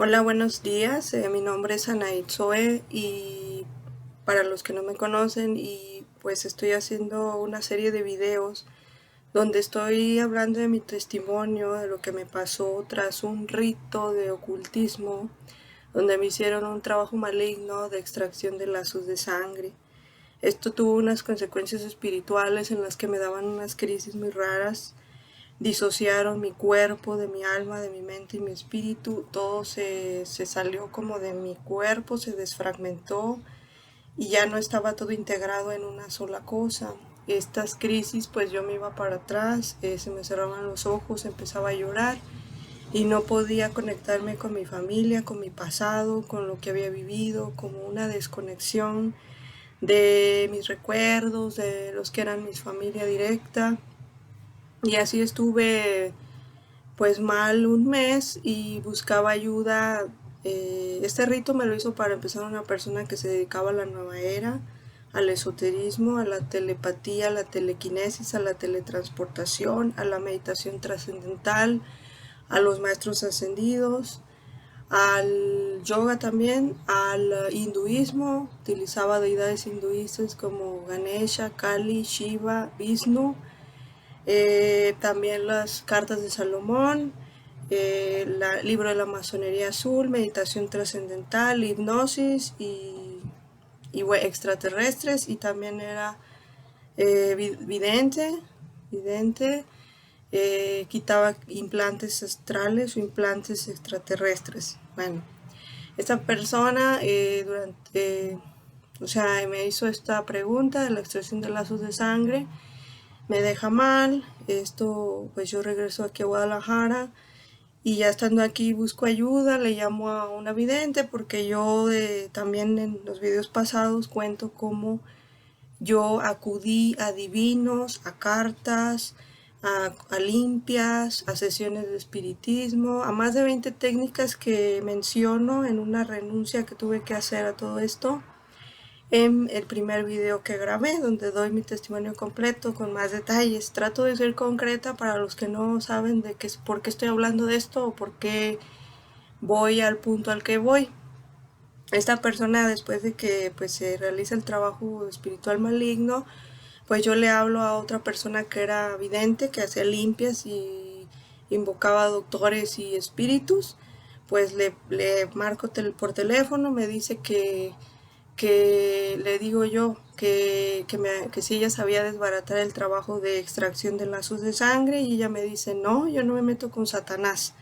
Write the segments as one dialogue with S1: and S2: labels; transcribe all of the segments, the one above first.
S1: Hola, buenos días. Mi nombre es Anaid Zoe y para los que no me conocen y pues estoy haciendo una serie de videos donde estoy hablando de mi testimonio, de lo que me pasó tras un rito de ocultismo, donde me hicieron un trabajo maligno de extracción de lazos de sangre. Esto tuvo unas consecuencias espirituales en las que me daban unas crisis muy raras, disociaron mi cuerpo de mi alma, de mi mente y mi espíritu. Todo se salió como de mi cuerpo, se desfragmentó y ya no estaba todo integrado en una sola cosa. Estas crisis, pues yo me iba para atrás, se me cerraban los ojos, empezaba a llorar y no podía conectarme con mi familia, con mi pasado, con lo que había vivido, como una desconexión de mis recuerdos, de los que eran mi familia directa. Y así estuve pues mal un mes y buscaba ayuda. Este rito me lo hizo para empezar una persona que se dedicaba a la nueva era, al esoterismo, a la telepatía, a la telequinesis, a la teletransportación, a la meditación trascendental, a los maestros ascendidos, al yoga también, al hinduismo. Utilizaba deidades hinduistas como Ganesha, Kali, Shiva, Vishnu, también las cartas de Salomón, libro de la masonería azul, meditación trascendental, hipnosis y extraterrestres, y también era vidente, quitaba implantes astrales o implantes extraterrestres. Bueno, esta persona o sea, me hizo esta pregunta de la extracción de lazos de sangre, me deja mal. Esto, pues yo regreso aquí a Guadalajara y ya estando aquí busco ayuda, le llamo a una vidente porque yo también en los videos pasados cuento cómo yo acudí a divinos, a cartas, a limpias, a sesiones de espiritismo, a más de 20 técnicas que menciono en una renuncia que tuve que hacer a todo esto en el primer video que grabé, donde doy mi testimonio completo con más detalles. Trato de ser concreta para los que no saben de qué, por qué estoy hablando de esto o por qué voy al punto al que voy. Esta persona, después de que pues se realiza el trabajo espiritual maligno, pues yo le hablo a otra persona que era vidente, que hacía limpias y invocaba doctores y espíritus. Pues le marco por teléfono, me dice que le digo yo que si ella sabía desbaratar el trabajo de extracción de lazos de sangre, y ella me dice, no, yo no me meto con Satanás.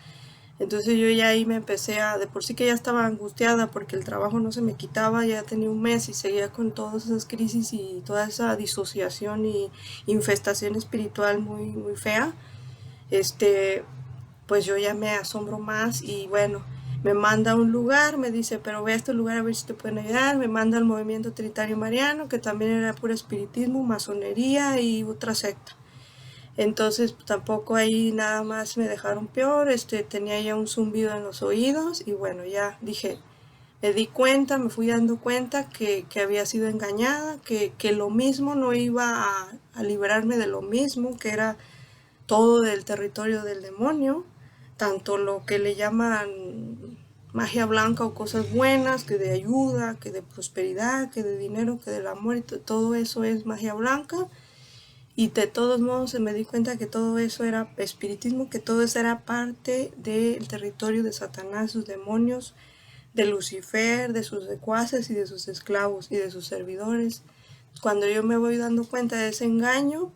S1: Entonces yo ya ahí me empecé de por sí que ya estaba angustiada porque el trabajo no se me quitaba, ya tenía un mes y seguía con todas esas crisis y toda esa disociación y infestación espiritual muy fea. Este, pues yo ya me asombro más y bueno, me manda a un lugar, me dice, pero ve a este lugar a ver si te pueden ayudar. Me manda al movimiento Trinitario Mariano, que también era puro espiritismo, masonería y otra secta. Entonces tampoco ahí nada más me dejaron peor, tenía ya un zumbido en los oídos y bueno, ya dije, me di cuenta, me fui dando cuenta que había sido engañada, que lo mismo no iba a liberarme de lo mismo, que era todo del territorio del demonio, tanto lo que le llaman magia blanca o cosas buenas, que de ayuda, que de prosperidad, que de dinero, que del amor, y todo eso es magia blanca. Y de todos modos se me di cuenta que todo eso era espiritismo, que todo eso era parte del territorio de Satanás, sus demonios, de Lucifer, de sus secuaces y de sus esclavos y de sus servidores. Cuando yo me voy dando cuenta de ese engaño,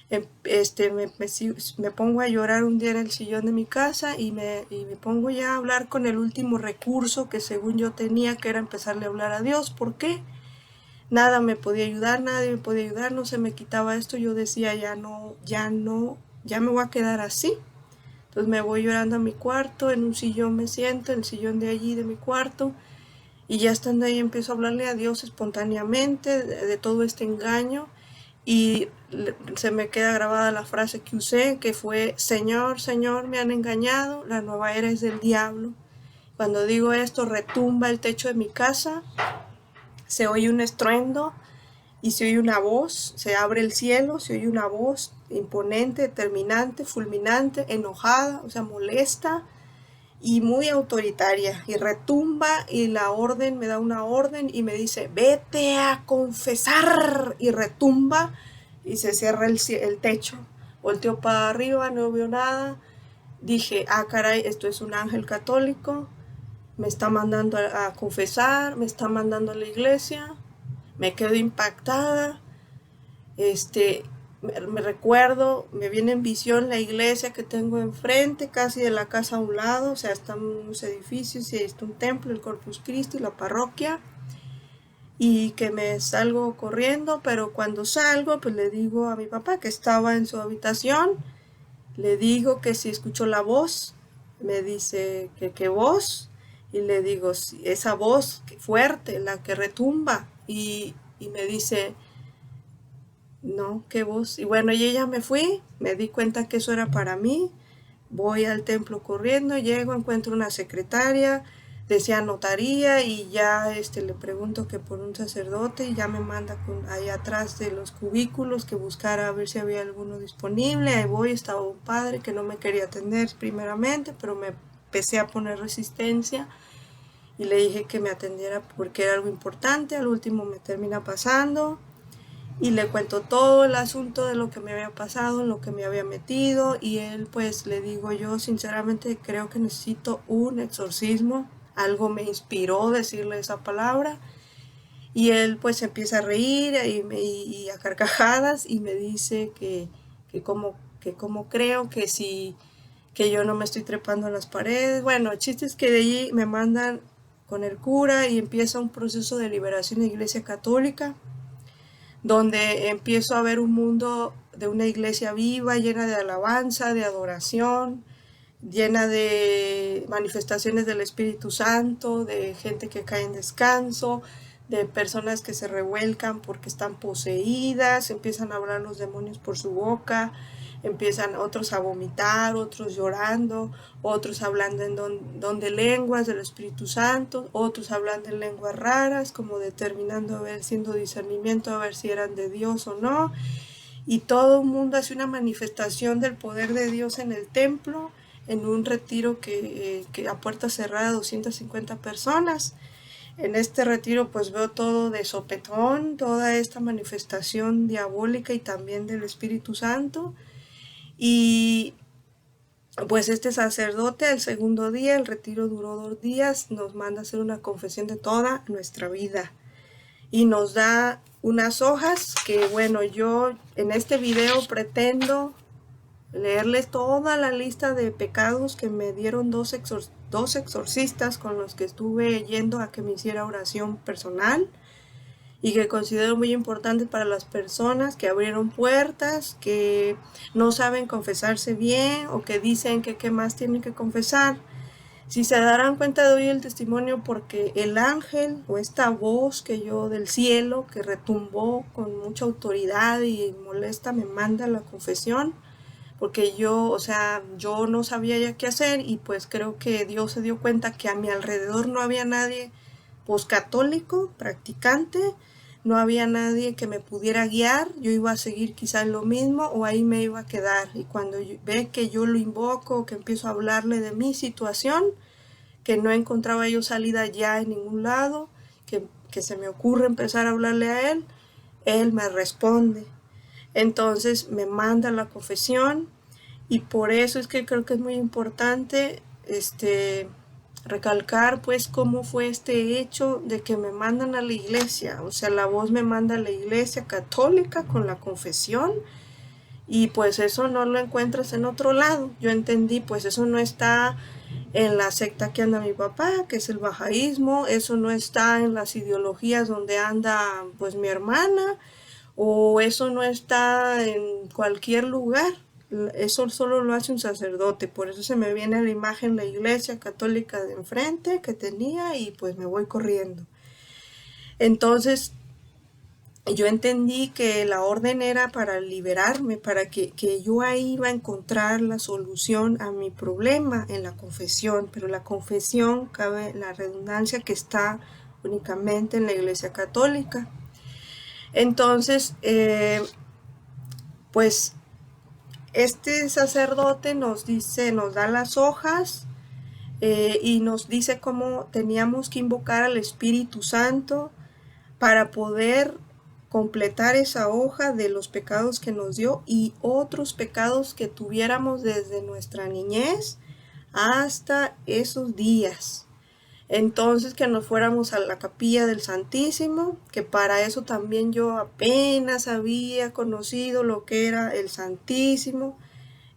S1: me pongo a llorar un día en el sillón de mi casa y me pongo ya a hablar con el último recurso que según yo tenía, que era empezarle a hablar a Dios. ¿Por qué? Nada me podía ayudar, nadie me podía ayudar, no se me quitaba esto. Yo decía, ya no, ya no, ya me voy a quedar así. Entonces me voy llorando a mi cuarto, en un sillón me siento, en el sillón de allí de mi cuarto, y ya estando ahí empiezo a hablarle a Dios espontáneamente de todo este engaño, y se me queda grabada la frase que usé, que fue, Señor, Señor, me han engañado, la nueva era es del diablo. Cuando digo esto, retumba el techo de mi casa, se oye un estruendo y se oye una voz, se abre el cielo, se oye una voz imponente, determinante, fulminante, enojada, o sea, molesta, y muy autoritaria, y retumba, y la orden, me da una orden y me dice, vete a confesar, y retumba, y se cierra el techo. Volteo para arriba, no veo nada. Dije, ah, caray, esto es un ángel católico, me está mandando a confesar, me está mandando a la iglesia. Me quedo impactada. Me recuerdo, me viene en visión la iglesia que tengo enfrente, casi de la casa a un lado, o sea, están unos edificios y ahí está un templo, el Corpus Christi, la parroquia, y que me salgo corriendo, pero cuando salgo, pues le digo a mi papá que estaba en su habitación, le digo que si escuchó la voz, me dice que qué voz, y le digo, sí, esa voz fuerte, la que retumba, y me dice, no, qué voz. Y bueno, y ya me fui, me di cuenta que eso era para mí, voy al templo corriendo, llego, encuentro una secretaria, decía notaría y ya le pregunto que por un sacerdote y ya me manda ahí atrás de los cubículos que buscara a ver si había alguno disponible. Ahí voy, estaba un padre que no me quería atender primeramente, pero me empecé a poner resistencia y le dije que me atendiera porque era algo importante. Al último me termina pasando y le cuento todo el asunto de lo que me había pasado, en lo que me había metido, y él, pues le digo, yo sinceramente creo que necesito un exorcismo. Algo me inspiró decirle esa palabra, y él pues empieza a reír y a carcajadas y me dice que como creo que si que yo no me estoy trepando en las paredes. Bueno, el chiste es que de allí me mandan con el cura y empieza un proceso de liberación de la Iglesia Católica, donde empiezo a ver un mundo de una iglesia viva, llena de alabanza, de adoración, llena de manifestaciones del Espíritu Santo, de gente que cae en descanso, de personas que se revuelcan porque están poseídas, empiezan a hablar los demonios por su boca, empiezan otros a vomitar, otros llorando, otros hablando en don de lenguas del Espíritu Santo, otros hablando en lenguas raras, como determinando a ver, siendo discernimiento a ver si eran de Dios o no, y todo el mundo hace una manifestación del poder de Dios en el templo, en un retiro que a puerta cerrada 250 personas. En este retiro pues veo todo de sopetón, toda esta manifestación diabólica y también del Espíritu Santo. Y pues este sacerdote, el segundo día, el retiro duró 2 días, nos manda a hacer una confesión de toda nuestra vida. Y nos da unas hojas que, bueno, yo en este video pretendo leerles toda la lista de pecados que me dieron dos exorcistas con los que estuve yendo a que me hiciera oración personal y que considero muy importantes para las personas que abrieron puertas, que no saben confesarse bien o que dicen que qué más tienen que confesar. Si se darán cuenta, doy el testimonio porque el ángel o esta voz que yo del cielo que retumbó con mucha autoridad y molesta me manda la confesión, porque yo, o sea, yo no sabía ya qué hacer y pues creo que Dios se dio cuenta que a mi alrededor no había nadie pues católico, practicante, no había nadie que me pudiera guiar, yo iba a seguir quizás lo mismo o ahí me iba a quedar. Y cuando ve que yo lo invoco, que empiezo a hablarle de mi situación, que no encontraba yo salida ya en ningún lado, que se me ocurre empezar a hablarle a él me responde. Entonces me manda la confesión y por eso es que creo que es muy importante recalcar pues cómo fue este hecho de que me mandan a la iglesia. O sea, la voz me manda a la iglesia católica con la confesión y pues eso no lo encuentras en otro lado. Yo entendí, pues eso no está en la secta que anda mi papá, que es el bajaísmo, eso no está en las ideologías donde anda pues mi hermana, o eso no está en cualquier lugar. Eso solo lo hace un sacerdote, por eso se me viene la imagen la iglesia católica de enfrente que tenía y pues me voy corriendo. Entonces yo entendí que la orden era para liberarme, para que yo ahí iba a encontrar la solución a mi problema en la confesión, pero la confesión, cabe la redundancia, que está únicamente en la iglesia católica. Entonces, pues este sacerdote nos dice, nos da las hojas, y nos dice cómo teníamos que invocar al Espíritu Santo para poder completar esa hoja de los pecados que nos dio y otros pecados que tuviéramos desde nuestra niñez hasta esos días. Entonces que nos fuéramos a la capilla del Santísimo, que para eso también yo apenas había conocido lo que era el Santísimo,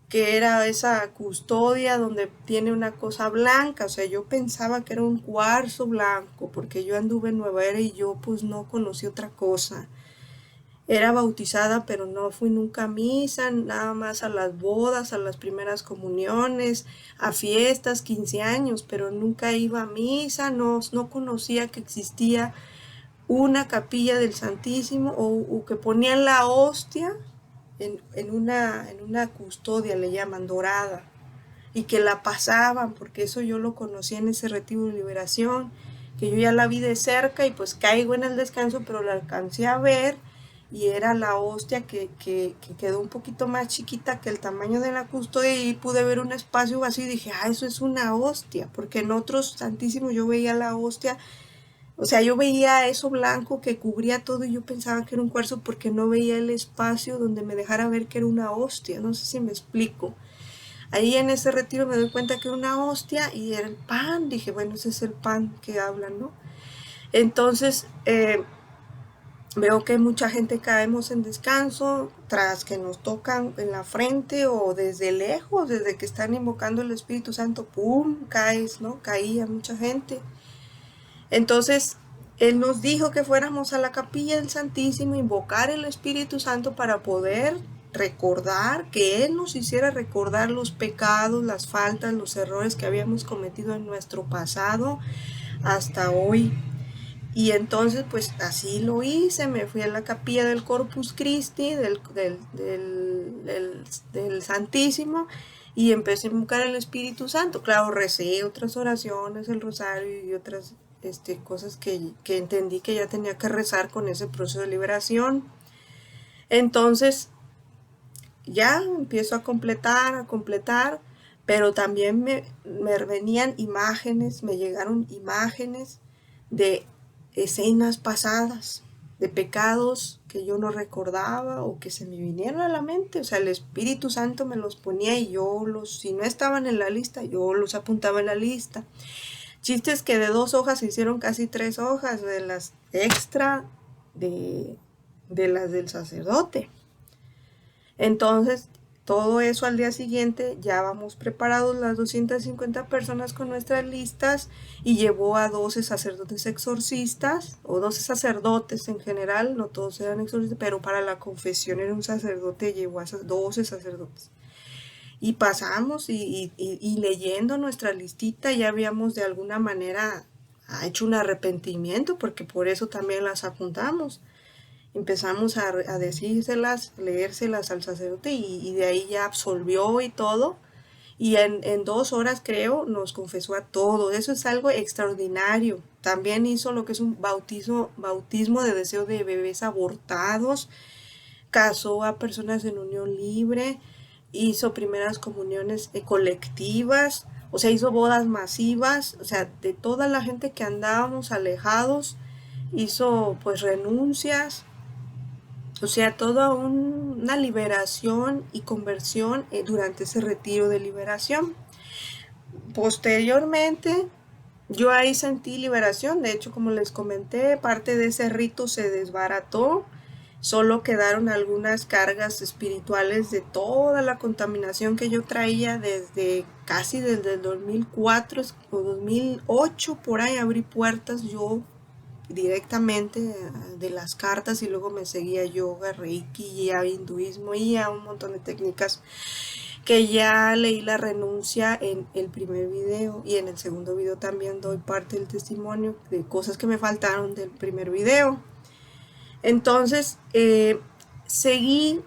S1: que era esa custodia donde tiene una cosa blanca. O sea, yo pensaba que era un cuarzo blanco, porque yo anduve en Nueva Era y yo pues no conocí otra cosa. Era bautizada, pero no fui nunca a misa, nada más a las bodas, a las primeras comuniones, a fiestas, 15 años, pero nunca iba a misa, no conocía que existía una capilla del Santísimo o que ponían la hostia en una custodia, le llaman, dorada, y que la pasaban, porque eso yo lo conocí en ese retiro de liberación, que yo ya la vi de cerca y pues caigo en el descanso, pero la alcancé a ver y era la hostia que quedó un poquito más chiquita que el tamaño de la custodia y pude ver un espacio vacío y dije, eso es una hostia, porque en otros santísimos yo veía la hostia, o sea, yo veía eso blanco que cubría todo y yo pensaba que era un cuarzo porque no veía el espacio donde me dejara ver que era una hostia, no sé si me explico. Ahí en ese retiro me doy cuenta que era una hostia y era el pan. Dije, bueno, ese es el pan que hablan, ¿no? Entonces, veo que mucha gente caemos en descanso tras que nos tocan en la frente o desde lejos, desde que están invocando el Espíritu Santo, ¡pum!, caes, ¿no? Caía mucha gente. Entonces, Él nos dijo que fuéramos a la capilla del Santísimo, invocar el Espíritu Santo para poder recordar, que Él nos hiciera recordar los pecados, las faltas, los errores que habíamos cometido en nuestro pasado hasta hoy. Y entonces, pues así lo hice, me fui a la capilla del Corpus Christi, del Santísimo, y empecé a invocar el Espíritu Santo. Claro, recé otras oraciones, el rosario y otras cosas que entendí que ya tenía que rezar con ese proceso de liberación. Entonces, ya empiezo a completar, pero también me venían imágenes, me llegaron imágenes de escenas pasadas, de pecados que yo no recordaba o que se me vinieron a la mente. O sea, el Espíritu Santo me los ponía y si no estaban en la lista, yo los apuntaba en la lista. Chistes que de 2 hojas se hicieron casi 3 hojas, de las extra de las del sacerdote. Entonces, todo eso al día siguiente, ya vamos preparados las 250 personas con nuestras listas y llevó a 12 sacerdotes exorcistas, o 12 sacerdotes en general, no todos eran exorcistas, pero para la confesión era un sacerdote, llevó a 12 sacerdotes. Y pasamos y leyendo nuestra listita ya habíamos de alguna manera hecho un arrepentimiento, porque por eso también las apuntamos. Empezamos a decírselas, leérselas al sacerdote y de ahí ya absolvió y todo. Y en 2 horas, creo, nos confesó a todos. Eso es algo extraordinario. También hizo lo que es un bautismo de deseo de bebés abortados. Casó a personas en unión libre. Hizo primeras comuniones colectivas. O sea, hizo bodas masivas. O sea, de toda la gente que andábamos alejados, hizo pues renuncias. O sea, toda una liberación y conversión durante ese retiro de liberación. Posteriormente, yo ahí sentí liberación. De hecho, como les comenté, parte de ese rito se desbarató. Solo quedaron algunas cargas espirituales de toda la contaminación que yo traía desde el 2004 o 2008. Por ahí abrí puertas yo directamente de las cartas y luego me seguía yoga, reiki y a hinduismo y a un montón de técnicas que ya leí la renuncia en el primer video, y en el segundo video también doy parte del testimonio de cosas que me faltaron del primer video. Entonces seguí,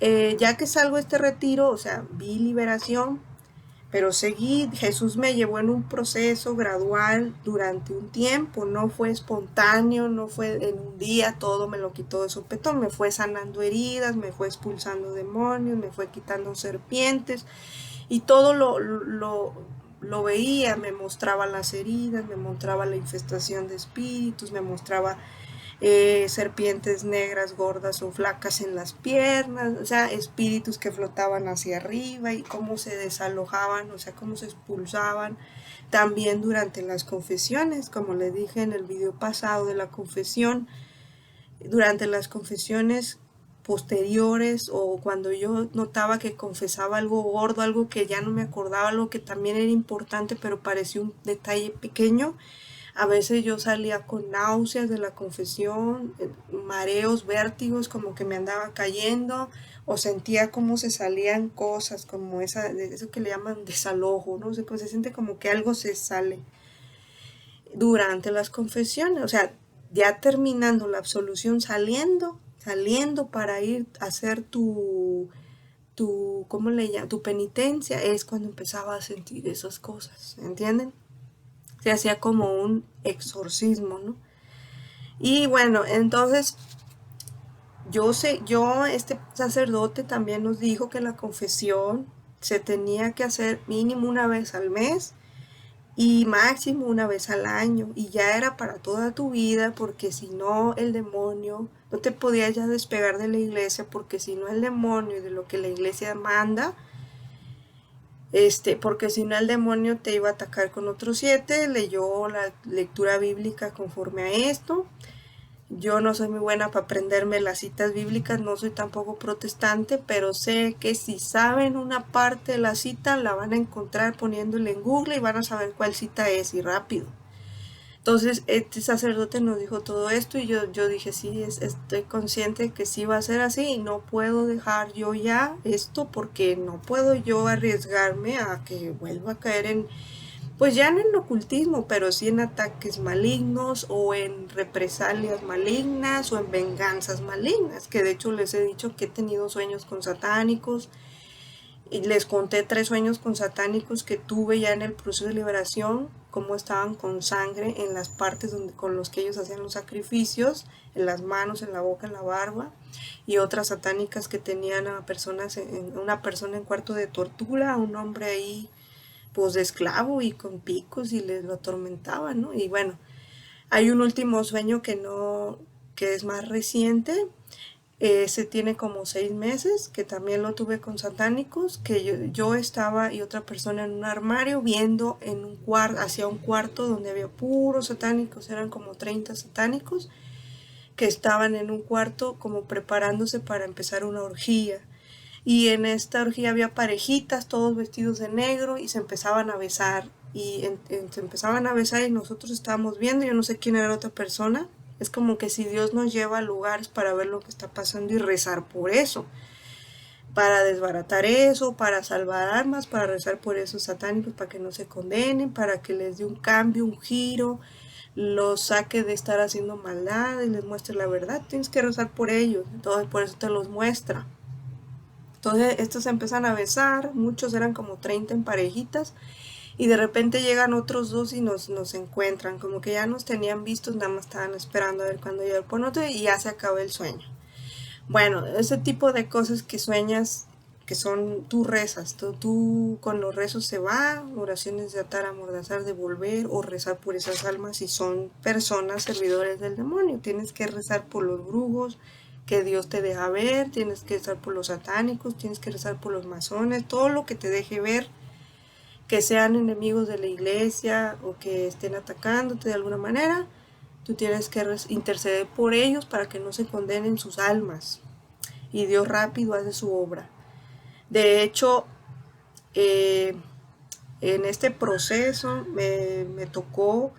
S1: ya que salgo de este retiro, o sea, vi liberación, pero seguí. Jesús me llevó en un proceso gradual durante un tiempo, no fue espontáneo, no fue en un día todo me lo quitó de sopetón, me fue sanando heridas, me fue expulsando demonios, me fue quitando serpientes y todo lo lo veía, me mostraba las heridas, me mostraba la infestación de espíritus, me mostraba serpientes negras, gordas o flacas en las piernas, o sea, espíritus que flotaban hacia arriba y cómo se desalojaban, o sea, cómo se expulsaban. También durante las confesiones, como le dije en el video pasado de la confesión, durante las confesiones posteriores o cuando yo notaba que confesaba algo gordo, algo que ya no me acordaba, algo que también era importante pero parecía un detalle pequeño, a veces yo salía con náuseas de la confesión, mareos, vértigos, como que me andaba cayendo, o sentía como se salían cosas, como eso que le llaman desalojo, ¿no? O sea, se siente como que algo se sale durante las confesiones, o sea, ya terminando la absolución, saliendo para ir a hacer ¿cómo le llaman? Tu penitencia, es cuando empezaba a sentir esas cosas, ¿entienden? Se hacía como un exorcismo, ¿no? Y bueno, entonces este sacerdote también nos dijo que la confesión se tenía que hacer mínimo una vez al mes y máximo una vez al año, y ya era para toda tu vida, porque si no el demonio, no te podías ya despegar de la iglesia, porque si no el demonio y de lo que la iglesia manda, porque si no el demonio te iba a atacar con otros 7, leyó la lectura bíblica conforme a esto. Yo no soy muy buena para aprenderme las citas bíblicas, no soy tampoco protestante, pero sé que si saben una parte de la cita, la van a encontrar poniéndole en Google y van a saber cuál cita es, y rápido. Entonces, este sacerdote nos dijo todo esto y yo dije, sí, estoy consciente que sí va a ser así y no puedo dejar yo ya esto, porque no puedo yo arriesgarme a que vuelva a caer en, pues ya no en ocultismo, pero sí en ataques malignos o en represalias malignas o en venganzas malignas, que de hecho les he dicho que he tenido sueños con satánicos y les conté 3 sueños con satánicos que tuve ya en el proceso de liberación, cómo estaban con sangre en las partes con los que ellos hacían los sacrificios, en las manos, en la boca, en la barba, y otras satánicas que tenían a una persona en cuarto de tortura, a un hombre ahí pues de esclavo y con picos y les lo atormentaban, ¿no? Y bueno, hay un último sueño que es más reciente, ese tiene como 6 meses, que también lo tuve con satánicos, que yo estaba y otra persona en un armario viendo en un cuarto, hacia un cuarto donde había puros satánicos, eran como 30 satánicos, que estaban en un cuarto como preparándose para empezar una orgía. Y en esta orgía había parejitas, todos vestidos de negro, y se empezaban a besar. Se empezaban a besar y nosotros estábamos viendo, yo no sé quién era la otra persona. Es como que si Dios nos lleva a lugares para ver lo que está pasando y rezar por eso, para desbaratar eso, para salvar almas, para rezar por esos satánicos, para que no se condenen, para que les dé un cambio, un giro, los saque de estar haciendo maldad y les muestre la verdad. Tienes que rezar por ellos, entonces por eso te los muestra. Entonces estos se empiezan a besar, muchos eran como 30 en parejitas, y de repente llegan otros 2 y nos encuentran, como que ya nos tenían vistos, nada más estaban esperando a ver cuándo llega el ponote y ya se acabó el sueño. Bueno, ese tipo de cosas que sueñas, que son tú rezas, tú con los rezos se va, oraciones de atar, amordazar, devolver, o rezar por esas almas si son personas servidores del demonio. Tienes que rezar por los brujos que Dios te deja ver, tienes que rezar por los satánicos, tienes que rezar por los masones, todo lo que te deje ver, que sean enemigos de la iglesia o que estén atacándote de alguna manera, tú tienes que interceder por ellos para que no se condenen sus almas. Y Dios rápido hace su obra. De hecho, en este proceso me tocó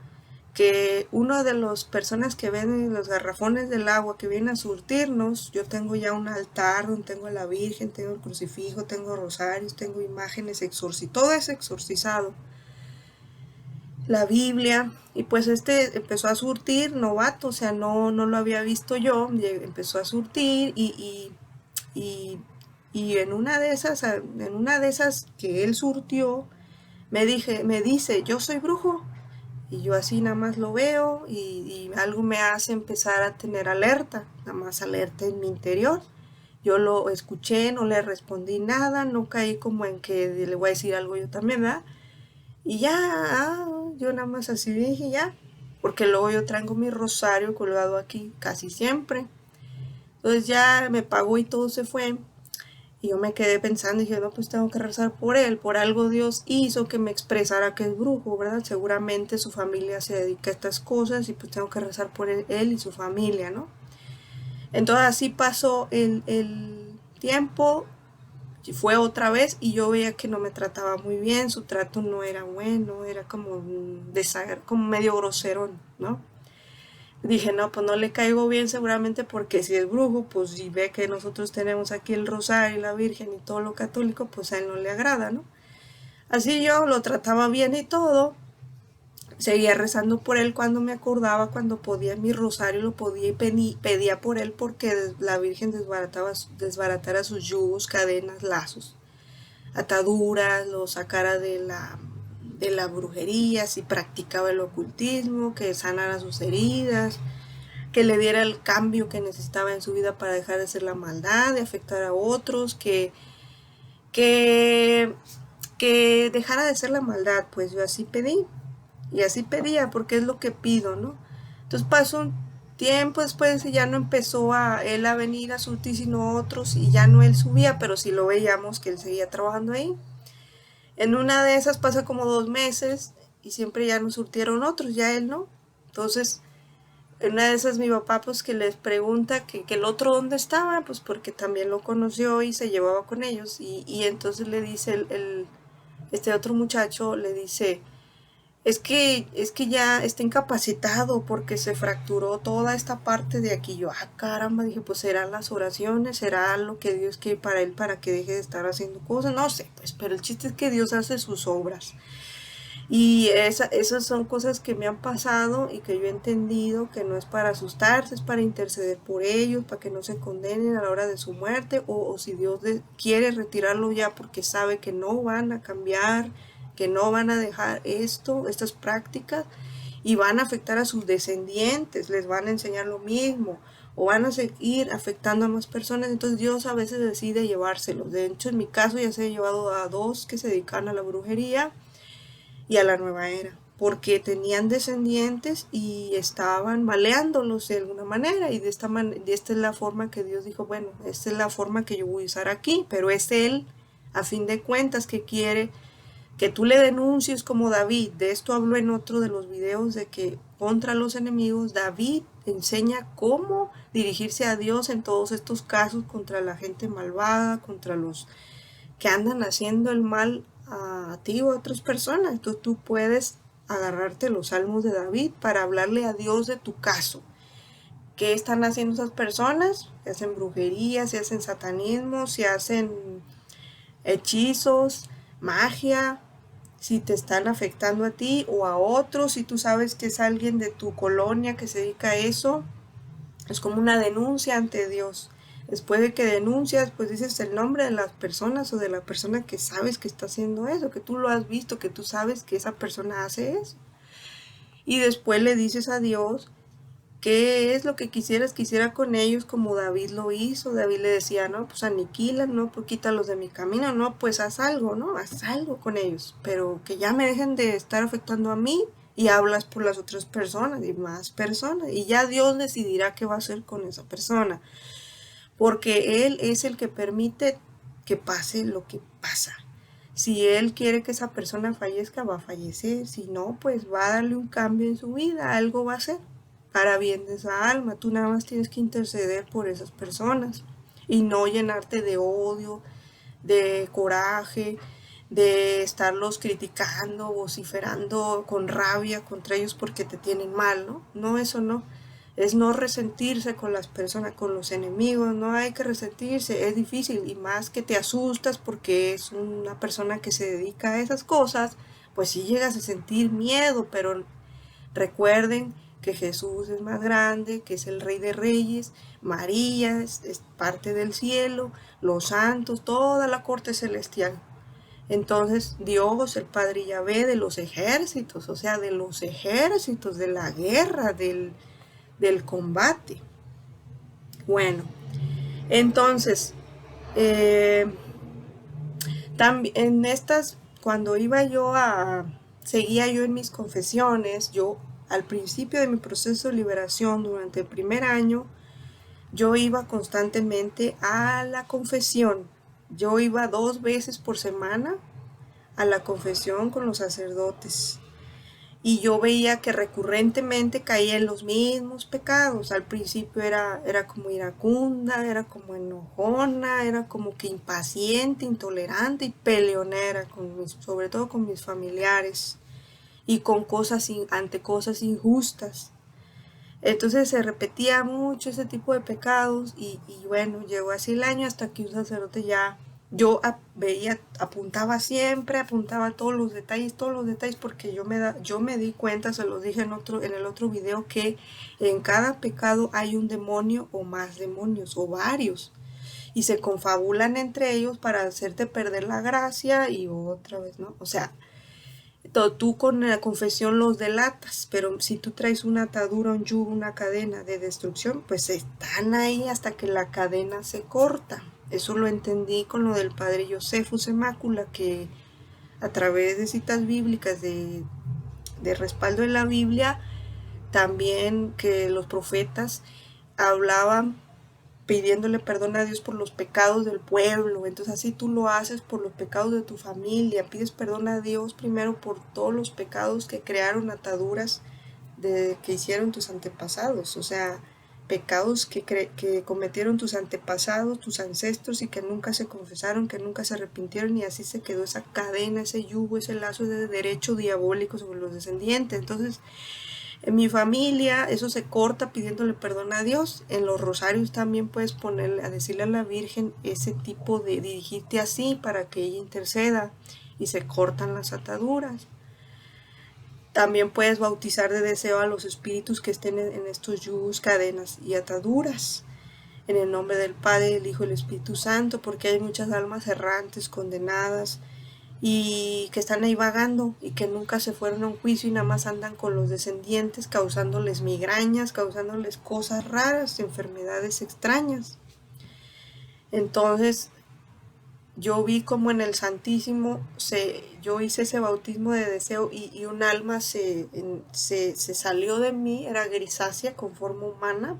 S1: que una de las personas que venden los garrafones del agua que vienen a surtirnos, yo tengo ya un altar donde tengo a la Virgen, tengo el crucifijo, tengo rosarios, tengo imágenes todo es exorcizado, la Biblia, y pues empezó a surtir, novato, o sea, no lo había visto yo, empezó a surtir y en una de esas que él surtió, me dice, yo soy brujo. Y yo así nada más lo veo y algo me hace empezar a tener alerta, nada más alerta en mi interior. Yo lo escuché, no le respondí nada, no caí como en que le voy a decir algo yo también, ¿verdad? Y ya, yo nada más así dije ya, porque luego yo traigo mi rosario colgado aquí casi siempre. Entonces ya me pagó y todo se fue. Y yo me quedé pensando y dije, no, pues tengo que rezar por él, por algo Dios hizo que me expresara que es brujo, ¿verdad? Seguramente su familia se dedica a estas cosas y pues tengo que rezar por él y su familia, ¿no? Entonces así pasó el tiempo, fue otra vez y yo veía que no me trataba muy bien, su trato no era bueno, era como, como medio grosero, ¿no? Dije, no, pues no le caigo bien seguramente porque si es brujo, pues si ve que nosotros tenemos aquí el rosario y la Virgen y todo lo católico, pues a él no le agrada, ¿no? Así yo lo trataba bien y todo, seguía rezando por él cuando me acordaba, cuando podía mi rosario lo podía y pedía por él porque la Virgen desbaratara sus yugos, cadenas, lazos, ataduras, lo sacara de la brujería, si practicaba el ocultismo, que sanara sus heridas, que le diera el cambio que necesitaba en su vida para dejar de hacer la maldad, de afectar a otros, que, que dejara de hacer la maldad, pues yo así pedí, y así pedía, porque es lo que pido, ¿no? Entonces pasó un tiempo después y ya no empezó a él a venir a Suti, sino otros, y ya no él subía, pero sí lo veíamos que él seguía trabajando ahí. En una de esas pasa como 2 meses y siempre ya nos surtieron otros, ya él no. Entonces en una de esas mi papá pues que les pregunta que el otro dónde estaba, pues porque también lo conoció y se llevaba con ellos y entonces le dice este otro muchacho, le dice, es que ya está incapacitado porque se fracturó toda esta parte de aquí. Yo, caramba, dije, pues serán las oraciones, será lo que Dios quiere para él para que deje de estar haciendo cosas, no sé, pues, pero el chiste es que Dios hace sus obras. Y esas son cosas que me han pasado y que yo he entendido que no es para asustarse, es para interceder por ellos, para que no se condenen a la hora de su muerte, o si Dios quiere retirarlo ya porque sabe que no van a cambiar, que no van a dejar estas prácticas y van a afectar a sus descendientes, les van a enseñar lo mismo o van a seguir afectando a más personas, entonces Dios a veces decide llevárselos. De hecho, en mi caso ya se ha llevado a 2 que se dedican a la brujería y a la nueva era, porque tenían descendientes y estaban maleándolos de alguna manera y esta es la forma que Dios dijo, bueno, esta es la forma que yo voy a usar aquí, pero es Él, a fin de cuentas, que quiere que tú le denuncies como David. De esto hablo en otro de los videos de que contra los enemigos David enseña cómo dirigirse a Dios en todos estos casos contra la gente malvada, contra los que andan haciendo el mal a ti o a otras personas. Entonces tú puedes agarrarte los salmos de David para hablarle a Dios de tu caso. ¿Qué están haciendo esas personas? Si hacen brujería, si hacen satanismo, si hacen hechizos, magia, si te están afectando a ti o a otros, si tú sabes que es alguien de tu colonia que se dedica a eso, es como una denuncia ante Dios. Después de que denuncias, pues dices el nombre de las personas o de la persona que sabes que está haciendo eso, que tú lo has visto, que tú sabes que esa persona hace eso. Y después le dices a Dios qué es lo que quisiera con ellos como David lo hizo. David le decía, no, pues aniquila, no, pues quítalos de mi camino, no, pues haz algo, ¿no? Haz algo con ellos, pero que ya me dejen de estar afectando a mí y hablas por las otras personas y más personas y ya Dios decidirá qué va a hacer con esa persona, porque Él es el que permite que pase lo que pasa. Si Él quiere que esa persona fallezca, va a fallecer. Si no, pues va a darle un cambio en su vida, algo va a hacer para bien de esa alma. Tú nada más tienes que interceder por esas personas y no llenarte de odio, de coraje, de estarlos criticando, vociferando con rabia contra ellos porque te tienen mal, ¿no? No, eso no. Es no resentirse con las personas, con los enemigos, no hay que resentirse, es difícil y más que te asustas porque es una persona que se dedica a esas cosas, pues sí llegas a sentir miedo, pero recuerden que Jesús es más grande, que es el Rey de Reyes, María es parte del cielo, los santos, toda la corte celestial. Entonces Dios, el Padre Yahvé de los ejércitos, o sea, de los ejércitos, de la guerra, del combate. Bueno, entonces, también en estas, cuando iba yo seguía yo en mis confesiones. Yo, al principio de mi proceso de liberación, durante el primer año, yo iba constantemente a la confesión. Yo iba 2 veces por semana a la confesión con los sacerdotes. Y yo veía que recurrentemente caía en los mismos pecados. Al principio era como iracunda, era como enojona, era como que impaciente, intolerante y peleonera, sobre todo con mis familiares y con ante cosas injustas. Entonces se repetía mucho ese tipo de pecados y bueno, llegó así el año hasta que un sacerdote ya, yo veía, apuntaba todos los detalles porque yo me di cuenta, se los dije en el otro video, que en cada pecado hay un demonio o más demonios o varios y se confabulan entre ellos para hacerte perder la gracia y otra vez, ¿no? O sea, tú con la confesión los delatas, pero si tú traes una atadura, un yugo, una cadena de destrucción, pues están ahí hasta que la cadena se corta. Eso lo entendí con lo del padre Josephus Emácula, que a través de citas bíblicas de respaldo de la Biblia, también que los profetas hablaban pidiéndole perdón a Dios por los pecados del pueblo. Entonces así tú lo haces por los pecados de tu familia, pides perdón a Dios primero por todos los pecados que crearon ataduras que hicieron tus antepasados, o sea, pecados que cometieron tus antepasados, tus ancestros y que nunca se confesaron, que nunca se arrepintieron y así se quedó esa cadena, ese yugo, ese lazo de derecho diabólico sobre los descendientes. Entonces, en mi familia eso se corta pidiéndole perdón a Dios. En los rosarios también puedes ponerle, a decirle a la Virgen ese tipo de dirigirte así para que ella interceda y se cortan las ataduras. También puedes bautizar de deseo a los espíritus que estén en estos yugos, cadenas y ataduras. En el nombre del Padre, del Hijo y del Espíritu Santo, porque hay muchas almas errantes, condenadas, y que están ahí vagando y que nunca se fueron a un juicio y nada más andan con los descendientes causándoles migrañas, causándoles cosas raras, enfermedades extrañas. Entonces yo vi como en el Santísimo yo hice ese bautismo de deseo y un alma se salió de mí, era grisácea con forma humana,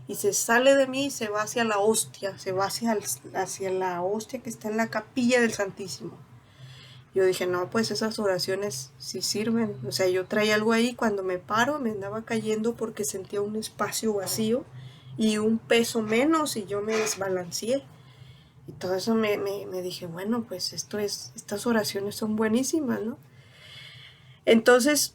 S1: y se sale de mí y se va hacia la hostia, se va hacia la hostia que está en la capilla del Santísimo. Yo dije, no, pues esas oraciones sí sirven. O sea, yo traía algo ahí, cuando me paro me andaba cayendo porque sentía un espacio vacío y un peso menos y yo me desbalanceé. Y todo eso me dije, bueno, pues estas oraciones son buenísimas, ¿no? Entonces,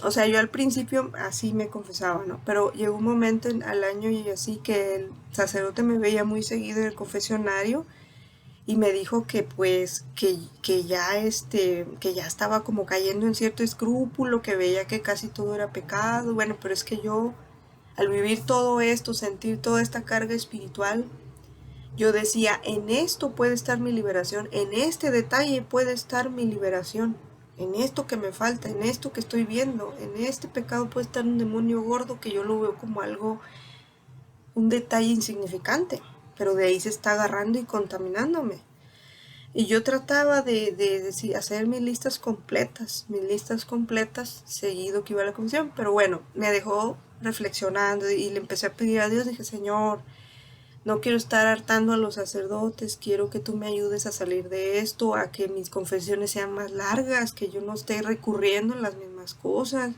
S1: o sea, yo al principio así me confesaba, ¿no? Pero llegó un momento al año y así que el sacerdote me veía muy seguido en el confesionario y me dijo que pues que ya estaba como cayendo en cierto escrúpulo, que veía que casi todo era pecado. Bueno, pero es que yo al vivir todo esto, sentir toda esta carga espiritual, yo decía, en esto puede estar mi liberación, en este detalle puede estar mi liberación, en esto que me falta, en esto que estoy viendo, en este pecado puede estar un demonio gordo que yo lo veo como algo, un detalle insignificante, pero de ahí se está agarrando y contaminándome. Y yo trataba de hacer mis listas completas seguido que iba a la comisión, pero bueno, me dejó reflexionando y le empecé a pedir a Dios, dije, Señor, no quiero estar hartando a los sacerdotes, quiero que tú me ayudes a salir de esto, a que mis confesiones sean más largas, que yo no esté recurriendo en las mismas cosas.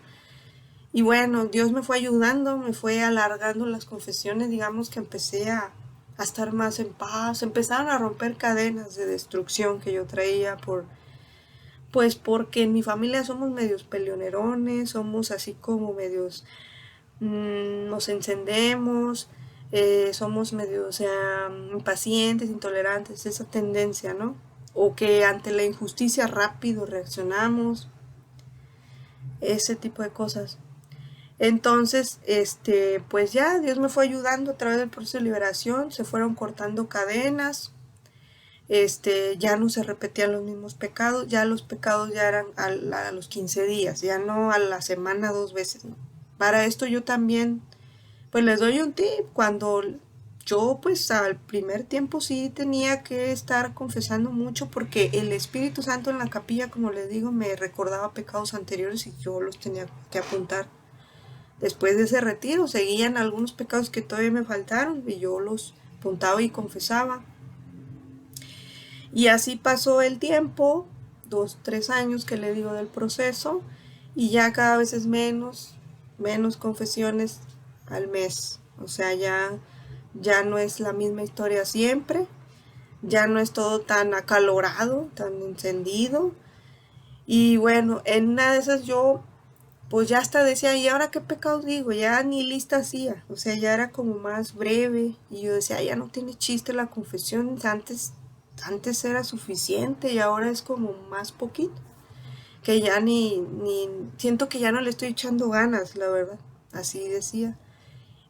S1: Y bueno, Dios me fue ayudando, me fue alargando las confesiones, digamos que empecé a estar más en paz, empezaron a romper cadenas de destrucción que yo traía pues porque en mi familia somos medios peleonerones, somos así como medios, nos encendemos, somos medio, o sea, impacientes, intolerantes, esa tendencia, ¿no? O que ante la injusticia rápido reaccionamos, ese tipo de cosas. Entonces, pues ya Dios me fue ayudando a través del proceso de liberación, se fueron cortando cadenas, ya no se repetían los mismos pecados, ya los pecados ya eran a los 15 días, ya no a la semana 2 veces, ¿no? Para esto yo también pues les doy un tip. Cuando yo pues al primer tiempo sí tenía que estar confesando mucho porque el Espíritu Santo en la capilla, como les digo, me recordaba pecados anteriores y yo los tenía que apuntar. Después de ese retiro seguían algunos pecados que todavía me faltaron y yo los apuntaba y confesaba. Y así pasó el tiempo, 2, 3 años que le digo del proceso, y ya cada vez es menos confesiones al mes. O sea, ya no es la misma historia siempre, ya no es todo tan acalorado, tan encendido. Y bueno, en una de esas yo pues ya hasta decía, ¿y ahora qué pecados digo? Ya ni lista hacía, o sea, ya era como más breve y yo decía, ya no tiene chiste la confesión, antes era suficiente y ahora es como más poquito, que ya siento que ya no le estoy echando ganas, la verdad, así decía.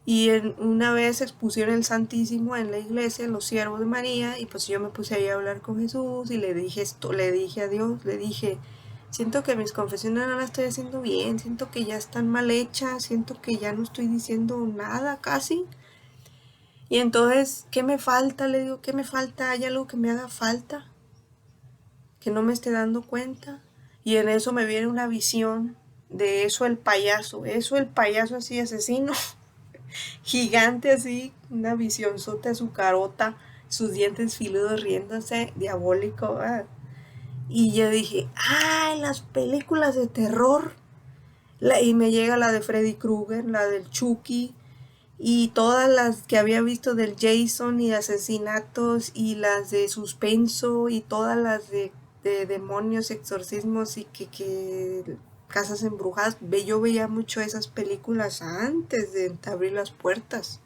S1: Y una vez expusieron el Santísimo en la iglesia, los siervos de María, y pues yo me puse ahí a hablar con Jesús y le dije esto, le dije a Dios, le dije, siento que mis confesiones no las estoy haciendo bien, siento que ya están mal hechas, siento que ya no estoy diciendo nada casi. Y entonces, ¿qué me falta? Le digo, ¿qué me falta? ¿Hay algo que me haga falta? Que no me esté dando cuenta. Y en eso me viene una visión de eso el payaso así asesino. Gigante así, una visionzota de su carota, sus dientes filudos riéndose, diabólico. Y yo dije, ¡ay, las películas de terror! Y me llega la de Freddy Krueger, la del Chucky, y todas las que había visto del Jason y de asesinatos, y las de suspenso, y todas las de demonios, exorcismos, y que casas embrujadas. Yo veía mucho esas películas antes de abrir las puertas.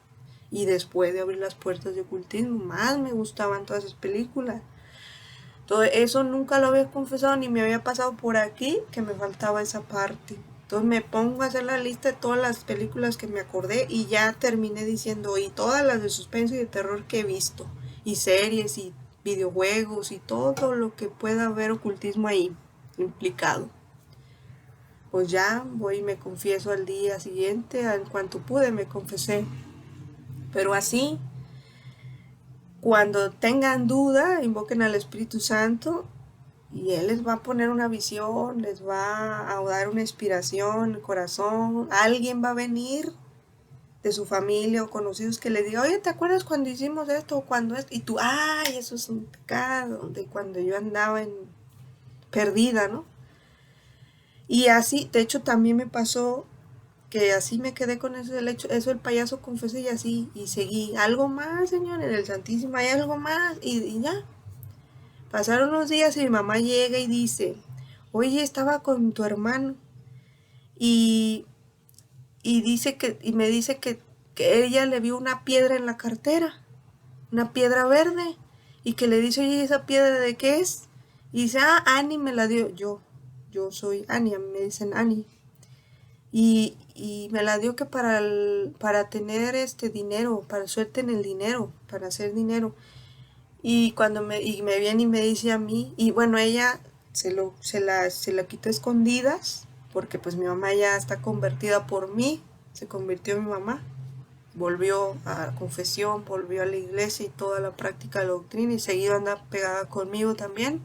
S1: Y después de abrir las puertas de ocultismo, más me gustaban todas esas películas. Todo eso nunca lo había confesado ni me había pasado por aquí que me faltaba esa parte. Entonces me pongo a hacer la lista de todas las películas que me acordé y ya terminé diciendo, y todas las de suspenso y de terror que he visto, y series y videojuegos y todo lo que pueda haber ocultismo ahí implicado. Pues ya voy y me confieso al día siguiente, en cuanto pude me confesé. Pero así, cuando tengan duda, invoquen al Espíritu Santo y Él les va a poner una visión, les va a dar una inspiración, el corazón. Alguien va a venir de su familia o conocidos que les diga, oye, ¿te acuerdas cuando hicimos esto o cuando esto? Y tú, ay, eso es un pecado, de cuando yo andaba perdida, ¿no? Y así, de hecho, también me pasó que así me quedé con eso del hecho, eso el payaso confesé y así, y seguí, algo más, señor, en el Santísimo hay algo más, y ya. Pasaron los días y mi mamá llega y dice, oye, estaba con tu hermano, y, y me dice que ella le vio una piedra en la cartera, una piedra verde, y que le dice, oye, ¿esa piedra de qué es? Y dice, Annie me la dio, yo soy Annie, a mí me dicen Annie. Y me la dio que para tener dinero, para suerte en el dinero, para hacer dinero. Y cuando me viene y me dice a mí, y bueno, ella se la quitó a escondidas, porque pues mi mamá ya está convertida por mí, se convirtió en mi mamá, volvió a confesión, volvió a la iglesia y toda la práctica de la doctrina, y seguido anda pegada conmigo también.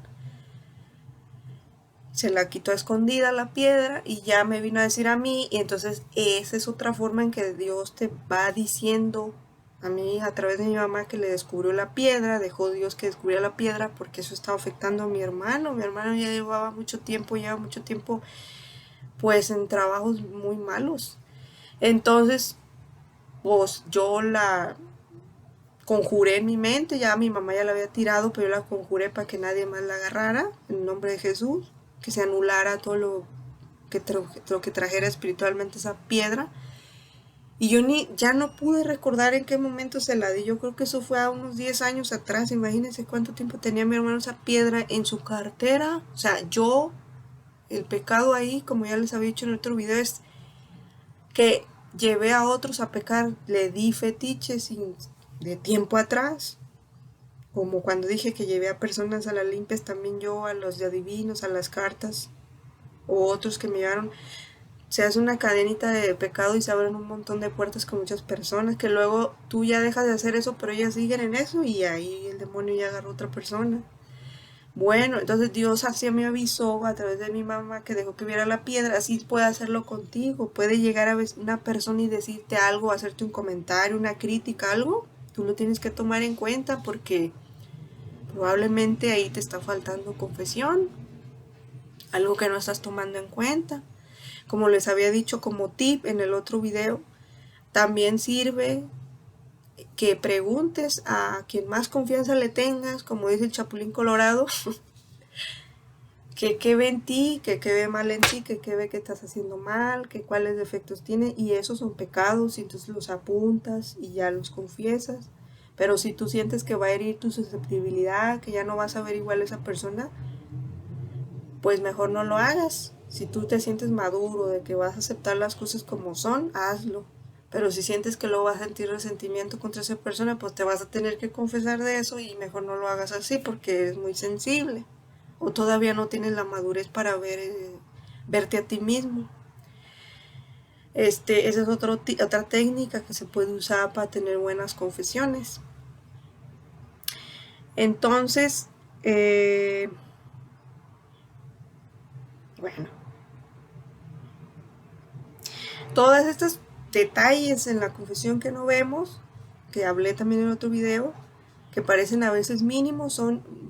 S1: Se la quitó a escondida la piedra y ya me vino a decir a mí, y entonces esa es otra forma en que Dios te va diciendo a mí a través de mi mamá que le descubrió la piedra, dejó Dios que descubriera la piedra porque eso estaba afectando a mi hermano ya lleva mucho tiempo pues en trabajos muy malos. Entonces pues yo la conjuré en mi mente, ya mi mamá ya la había tirado, pero yo la conjuré para que nadie más la agarrara, en el nombre de Jesús, que se anulara todo lo que trajera espiritualmente esa piedra. Y yo ya no pude recordar en qué momento se la di. Yo creo que eso fue a unos 10 años atrás. Imagínense cuánto tiempo tenía mi hermano esa piedra en su cartera. O sea, el pecado ahí, como ya les había dicho en otro video, es que llevé a otros a pecar. Le di fetiches de tiempo atrás. Como cuando dije que llevé a personas a las limpias, también yo, a los de adivinos, a las cartas, o otros que me llevaron. se hace una cadenita de pecado y se abren un montón de puertas con muchas personas que luego tú ya dejas de hacer eso, pero ellas siguen en eso y ahí el demonio ya agarró a otra persona. Bueno, entonces Dios así me avisó a través de mi mamá que dejó que viera la piedra, así puede hacerlo contigo, puede llegar a una persona y decirte algo, hacerte un comentario, una crítica, algo, tú lo tienes que tomar en cuenta porque probablemente ahí te está faltando confesión, algo que no estás tomando en cuenta. Como les había dicho como tip en el otro video, también sirve que preguntes a quien más confianza le tengas, como dice el Chapulín Colorado, que qué ve en ti, que qué ve mal en ti, que qué ve que estás haciendo mal, que cuáles defectos tiene, y esos son pecados, y entonces los apuntas y ya los confiesas. Pero si tú sientes que va a herir tu susceptibilidad, que ya no vas a ver igual a esa persona, pues mejor no lo hagas. Si tú te sientes maduro de que vas a aceptar las cosas como son, hazlo. Pero si sientes que luego vas a sentir resentimiento contra esa persona, pues te vas a tener que confesar de eso y mejor no lo hagas así porque eres muy sensible. O todavía no tienes la madurez para verte a ti mismo. Esa es otra técnica que se puede usar para tener buenas confesiones. Entonces, bueno, todas estas detalles en la confesión que no vemos, que hablé también en otro video, que parecen a veces mínimos,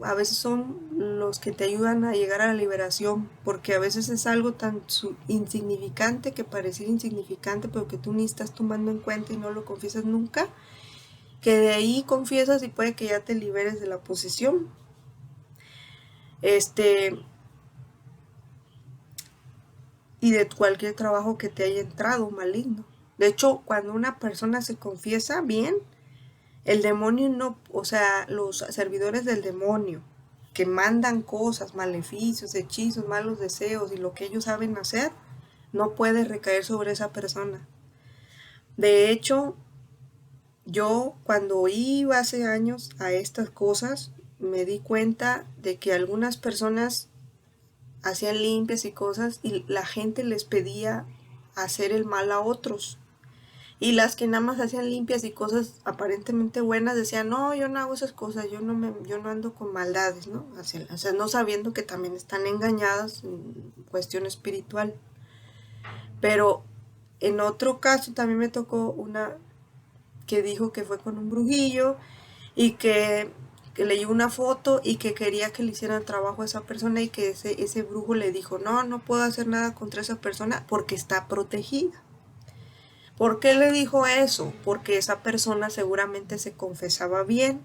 S1: a veces son los que te ayudan a llegar a la liberación, porque a veces es algo tan insignificante que parece insignificante, pero que tú ni estás tomando en cuenta y no lo confiesas nunca, que de ahí confiesas y puede que ya te liberes de la posesión. Y de cualquier trabajo que te haya entrado maligno. De hecho, cuando una persona se confiesa bien, el demonio no, o sea, los servidores del demonio que mandan cosas, maleficios, hechizos, malos deseos y lo que ellos saben hacer, no puede recaer sobre esa persona. De hecho, yo cuando iba hace años a estas cosas, me di cuenta de que algunas personas hacían limpias y cosas y la gente les pedía hacer el mal a otros. Y las que nada más hacían limpias y cosas aparentemente buenas decían, no, yo no hago esas cosas, yo no ando con maldades, ¿no? O sea, no sabiendo que también están engañadas en cuestión espiritual. Pero en otro caso también me tocó una que dijo que fue con un brujillo y que leyó una foto y que quería que le hicieran trabajo a esa persona y que ese brujo le dijo, no puedo hacer nada contra esa persona porque está protegida. ¿Por qué le dijo eso? Porque esa persona seguramente se confesaba bien,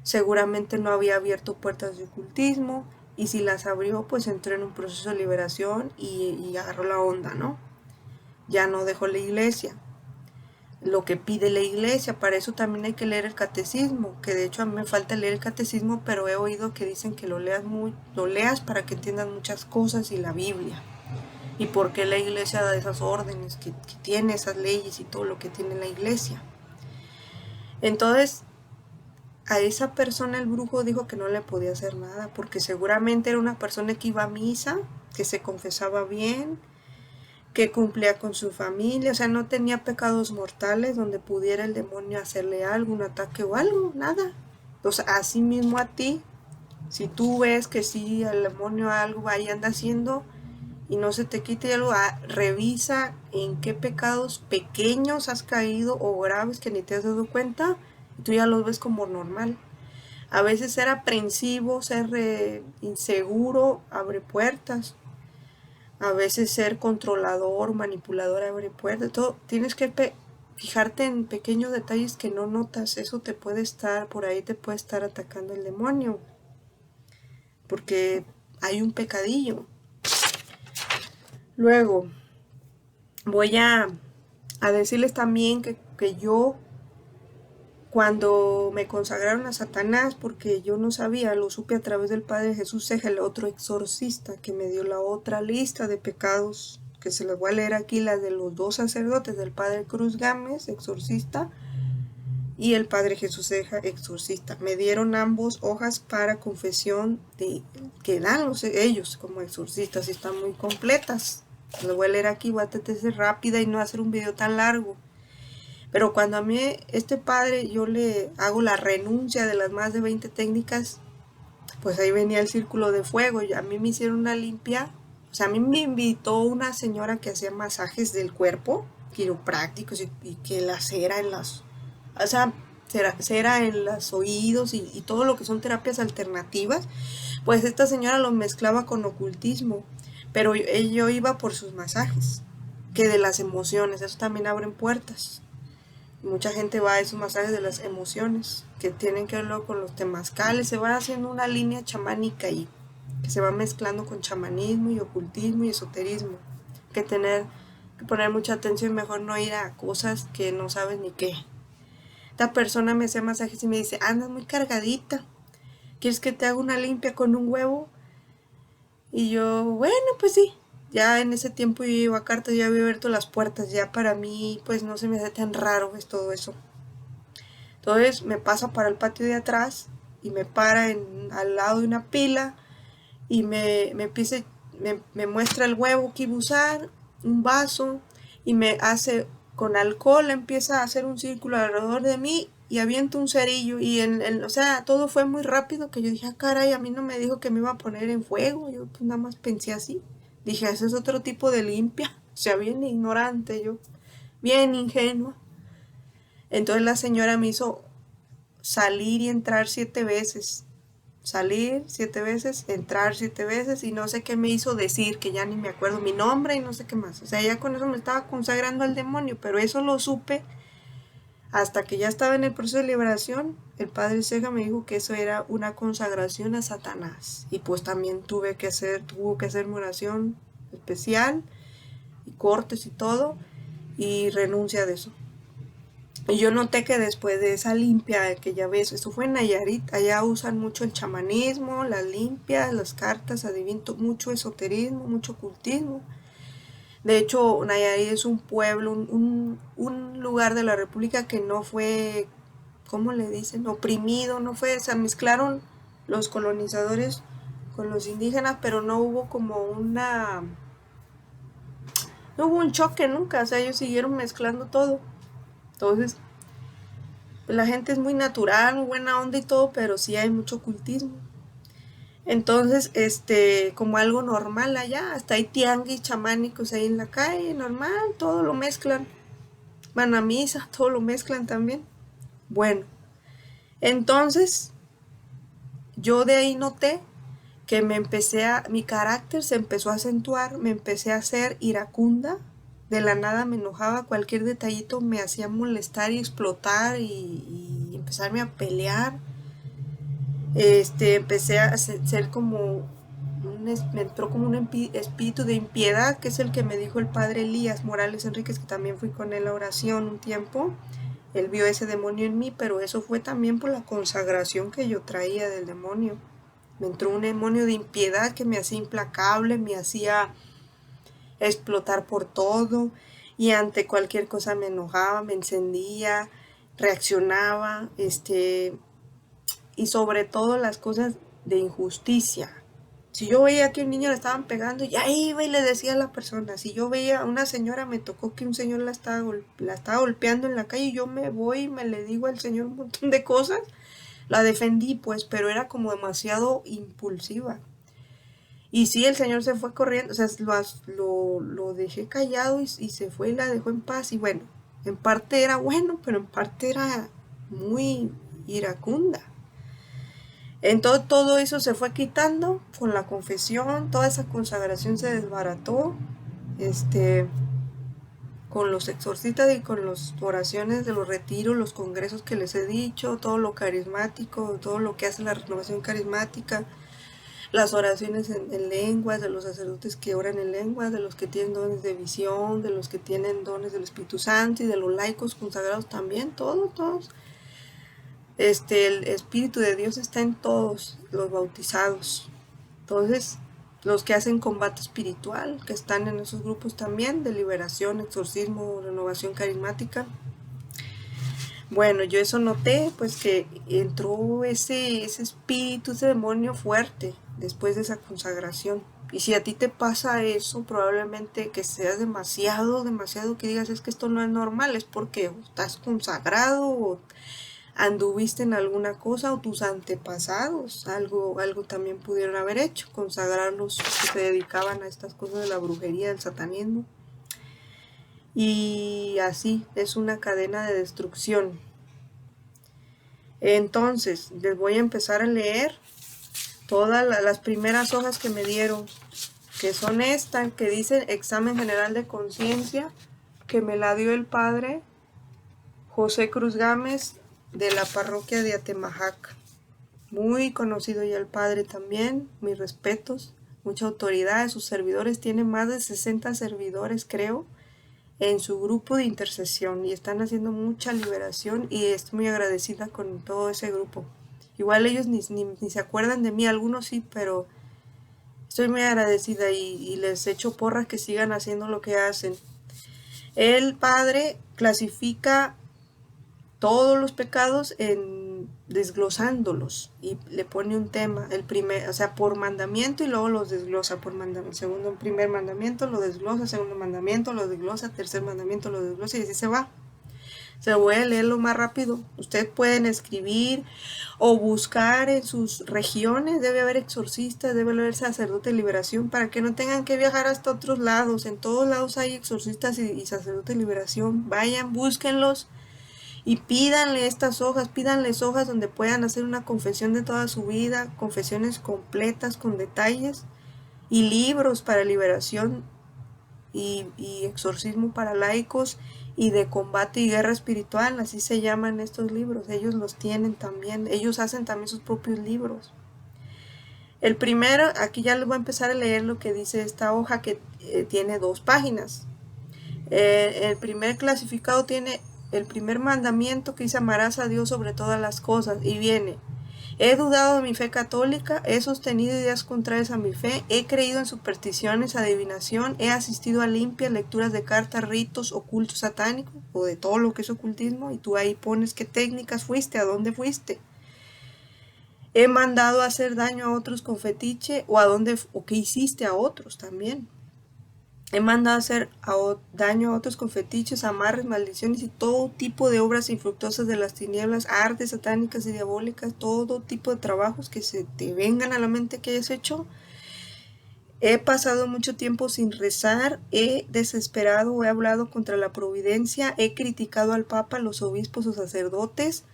S1: seguramente no había abierto puertas de ocultismo y si las abrió pues entró en un proceso de liberación y agarró la onda, ¿no? Ya no dejó la iglesia. Lo que pide la iglesia, para eso también hay que leer el catecismo, que de hecho a mí me falta leer el catecismo, pero he oído que dicen que lo leas para que entiendas muchas cosas y la Biblia. Y por qué la iglesia da esas órdenes, que tiene esas leyes y todo lo que tiene la iglesia. Entonces, a esa persona el brujo dijo que no le podía hacer nada, porque seguramente era una persona que iba a misa, que se confesaba bien, que cumplía con su familia, o sea, no tenía pecados mortales donde pudiera el demonio hacerle algo, un ataque o algo, nada. Entonces, así mismo a ti, si tú ves que sí, el demonio algo ahí anda haciendo y no se te quite algo, revisa en qué pecados pequeños has caído o graves que ni te has dado cuenta y tú ya los ves como normal. A veces ser aprensivo, ser inseguro abre puertas. A veces ser controlador, manipulador abre puertas. Todo, tienes que fijarte en pequeños detalles que no notas. Eso te puede estar, por ahí te puede estar atacando el demonio. Porque hay un pecadillo. Luego, voy a decirles también que yo, cuando me consagraron a Satanás, porque yo no sabía, lo supe a través del Padre Jesús Ceja, el otro exorcista, que me dio la otra lista de pecados, que se las voy a leer aquí, las de los dos sacerdotes, del Padre Cruz Gámez, exorcista, y el Padre Jesús Ceja, exorcista. Me dieron ambos hojas para confesión que dan ellos como exorcistas y están muy completas. Lo voy a leer aquí, voy a tratar de ser rápida y no hacer un video tan largo. Pero cuando a mí, este padre, yo le hago la renuncia de las más de 20 técnicas, pues ahí venía el círculo de fuego. Y a mí me hicieron una limpia. O sea, a mí me invitó una señora que hacía masajes del cuerpo, quiroprácticos, y que la cera en las... O sea, cera en los oídos y todo lo que son terapias alternativas. Pues esta señora lo mezclaba con ocultismo. Pero yo iba por sus masajes, que de las emociones, eso también abren puertas. Mucha gente va a esos masajes de las emociones, que tienen que verlo con los temazcales, se va haciendo una línea chamánica ahí, que se va mezclando con chamanismo y ocultismo y esoterismo. Que poner mucha atención, mejor no ir a cosas que no sabes ni qué. Esta persona me hace masajes y me dice, andas muy cargadita, ¿quieres que te haga una limpia con un huevo? Y yo, bueno, pues sí. Ya en ese tiempo yo iba a cartas, ya había abierto las puertas, ya para mí pues no se me hace tan raro pues, todo eso. Entonces me pasa para el patio de atrás y me para al lado de una pila y me muestra el huevo que iba a usar, un vaso, y me hace con alcohol, empieza a hacer un círculo alrededor de mí y avienta un cerillo y o sea, todo fue muy rápido que yo dije, ah, caray, a mí no me dijo que me iba a poner en fuego, yo pues nada más pensé así. Dije, ese es otro tipo de limpia, o sea, bien ignorante yo, bien ingenua. Entonces la señora me hizo salir y entrar 7 veces. Salir 7 veces, entrar 7 veces y no sé qué me hizo decir, que ya ni me acuerdo mi nombre y no sé qué más. O sea, ya con eso me estaba consagrando al demonio, pero eso lo supe hasta que ya estaba en el proceso de liberación. El padre Ceja me dijo que eso era una consagración a Satanás. Y pues también tuvo que hacer mi oración especial y cortes y todo y renuncia de eso. Y yo noté que después de esa limpia, que ya ves, eso fue en Nayarit, allá usan mucho el chamanismo, las limpias, las cartas, adivino, mucho esoterismo, mucho ocultismo. De hecho, Nayarit es un pueblo, un lugar de la República que no fue, ¿cómo le dicen? Oprimido, no fue, se mezclaron los colonizadores con los indígenas, pero no hubo no hubo un choque nunca, o sea, ellos siguieron mezclando todo. Entonces, la gente es muy natural, muy buena onda y todo, pero sí hay mucho ocultismo. Entonces, como algo normal allá, hasta hay tianguis chamánicos ahí en la calle, normal, todo lo mezclan. Van a misa, todo lo mezclan también. Bueno, entonces yo de ahí noté que mi carácter se empezó a acentuar, me empecé a ser iracunda, de la nada me enojaba, cualquier detallito me hacía molestar y explotar y empezarme a pelear. Empecé a ser como me entró como un espíritu de impiedad, que es el que me dijo el padre Elías Morales Enríquez, que también fui con él a oración un tiempo. Él vio ese demonio en mí, pero eso fue también por la consagración que yo traía del demonio. Me entró un demonio de impiedad que me hacía implacable, me hacía explotar por todo y ante cualquier cosa me enojaba, me encendía, reaccionaba, y sobre todo las cosas de injusticia. Si yo veía que a un niño le estaban pegando, ya iba y le decía a la persona. Si yo veía a una señora, me tocó que un señor la estaba golpeando en la calle, yo me voy y me le digo al señor un montón de cosas. La defendí pues, pero era como demasiado impulsiva. Y sí, el señor se fue corriendo, o sea, lo dejé callado y se fue y la dejó en paz. Y bueno, en parte era bueno, pero en parte era muy iracunda. Entonces todo eso se fue quitando con la confesión, toda esa consagración se desbarató, con los exorcistas y con las oraciones de los retiros, los congresos que les he dicho, todo lo carismático, todo lo que hace la renovación carismática, las oraciones en lenguas, de los sacerdotes que oran en lenguas, de los que tienen dones de visión, de los que tienen dones del Espíritu Santo y de los laicos consagrados también, todos. El Espíritu de Dios está en todos los bautizados. Entonces, los que hacen combate espiritual, que están en esos grupos también, de liberación, exorcismo, renovación carismática. Bueno, yo eso noté, pues que entró ese espíritu, ese demonio fuerte, después de esa consagración. Y si a ti te pasa eso, probablemente que seas demasiado que digas, es que esto no es normal, es porque estás consagrado o anduviste en alguna cosa o tus antepasados, algo también pudieron haber hecho, consagrarlos que se dedicaban a estas cosas de la brujería, del satanismo. Y así es una cadena de destrucción. Entonces, les voy a empezar a leer todas las primeras hojas que me dieron, que son esta, que dice Examen General de Conciencia, que me la dio el padre José Cruz Gámez de la parroquia de Atemajac. Muy conocido ya el padre también, mis respetos, mucha autoridad. Sus servidores, tienen más de 60 servidores, creo, en su grupo de intercesión y están haciendo mucha liberación y estoy muy agradecida con todo ese grupo. Igual ellos ni se acuerdan de mí, algunos sí, pero estoy muy agradecida y les echo porras que sigan haciendo lo que hacen. El padre clasifica todos los pecados desglosándolos y le pone un tema, el primer, o sea, por mandamiento, y luego los desglosa por mandamiento. Segundo, primer mandamiento lo desglosa, segundo mandamiento lo desglosa, tercer mandamiento lo desglosa y así se va. Se lo voy a leer lo más rápido. Ustedes pueden escribir o buscar en sus regiones. Debe haber exorcistas, debe haber sacerdote de liberación para que no tengan que viajar hasta otros lados. En todos lados hay exorcistas y sacerdotes de liberación. Vayan, búsquenlos y pídanle estas hojas, pídanles hojas donde puedan hacer una confesión de toda su vida, confesiones completas con detalles y libros para liberación y exorcismo para laicos y de combate y guerra espiritual, así se llaman estos libros. Ellos los tienen también, ellos hacen también sus propios libros. El primero, aquí ya les voy a empezar a leer lo que dice esta hoja que tiene 2 páginas. El primer clasificado tiene el primer mandamiento que dice: amarás a Dios sobre todas las cosas, y viene: he dudado de mi fe católica, he sostenido ideas contrarias a mi fe, he creído en supersticiones, adivinación, he asistido a limpias, lecturas de cartas, ritos, ocultos satánicos, o de todo lo que es ocultismo, y tú ahí pones qué técnicas fuiste, a dónde fuiste. He mandado a hacer daño a otros con fetiche, o qué hiciste a otros también. He mandado a hacer daño a otros con fetiches, amarres, maldiciones y todo tipo de obras infructuosas de las tinieblas, artes satánicas y diabólicas, todo tipo de trabajos que se te vengan a la mente que hayas hecho. He pasado mucho tiempo sin rezar, he desesperado, he hablado contra la providencia, he criticado al Papa, los obispos o sacerdotes,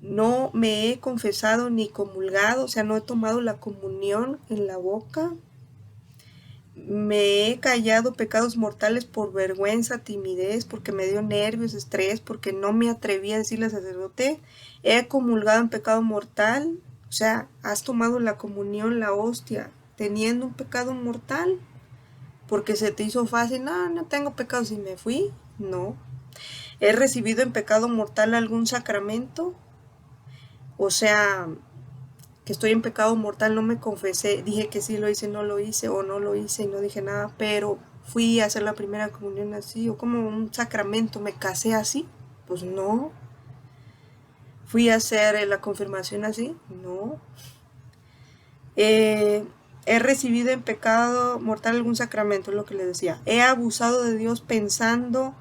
S1: no me he confesado ni comulgado, o sea, no he tomado la comunión en la boca. Me he callado pecados mortales por vergüenza, timidez, porque me dio nervios, estrés, porque no me atreví a decirle al sacerdote. He comulgado en pecado mortal, o sea, has tomado la comunión, la hostia, teniendo un pecado mortal, porque se te hizo fácil. No tengo pecado, si me fui, no. He recibido en pecado mortal algún sacramento, o sea, que estoy en pecado mortal, no me confesé, dije que sí lo hice, no lo hice, o no lo hice y no dije nada, pero fui a hacer la primera comunión así, o como un sacramento, me casé así, pues no. Fui a hacer la confirmación así, no. He recibido en pecado mortal algún sacramento, es lo que les decía. He abusado de Dios pensando,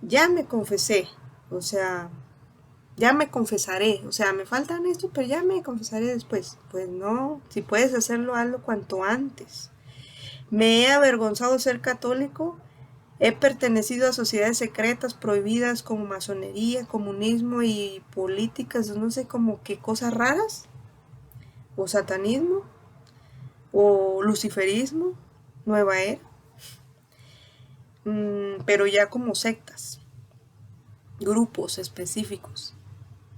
S1: ya me confesé, o sea, ya me confesaré, o sea, me faltan esto, pero ya me confesaré después. Pues no, si puedes hacerlo, hazlo cuanto antes. Me he avergonzado de ser católico, he pertenecido a sociedades secretas prohibidas como masonería, comunismo y políticas, no sé, como qué cosas raras, o satanismo, o luciferismo, nueva era, pero ya como sectas, grupos específicos.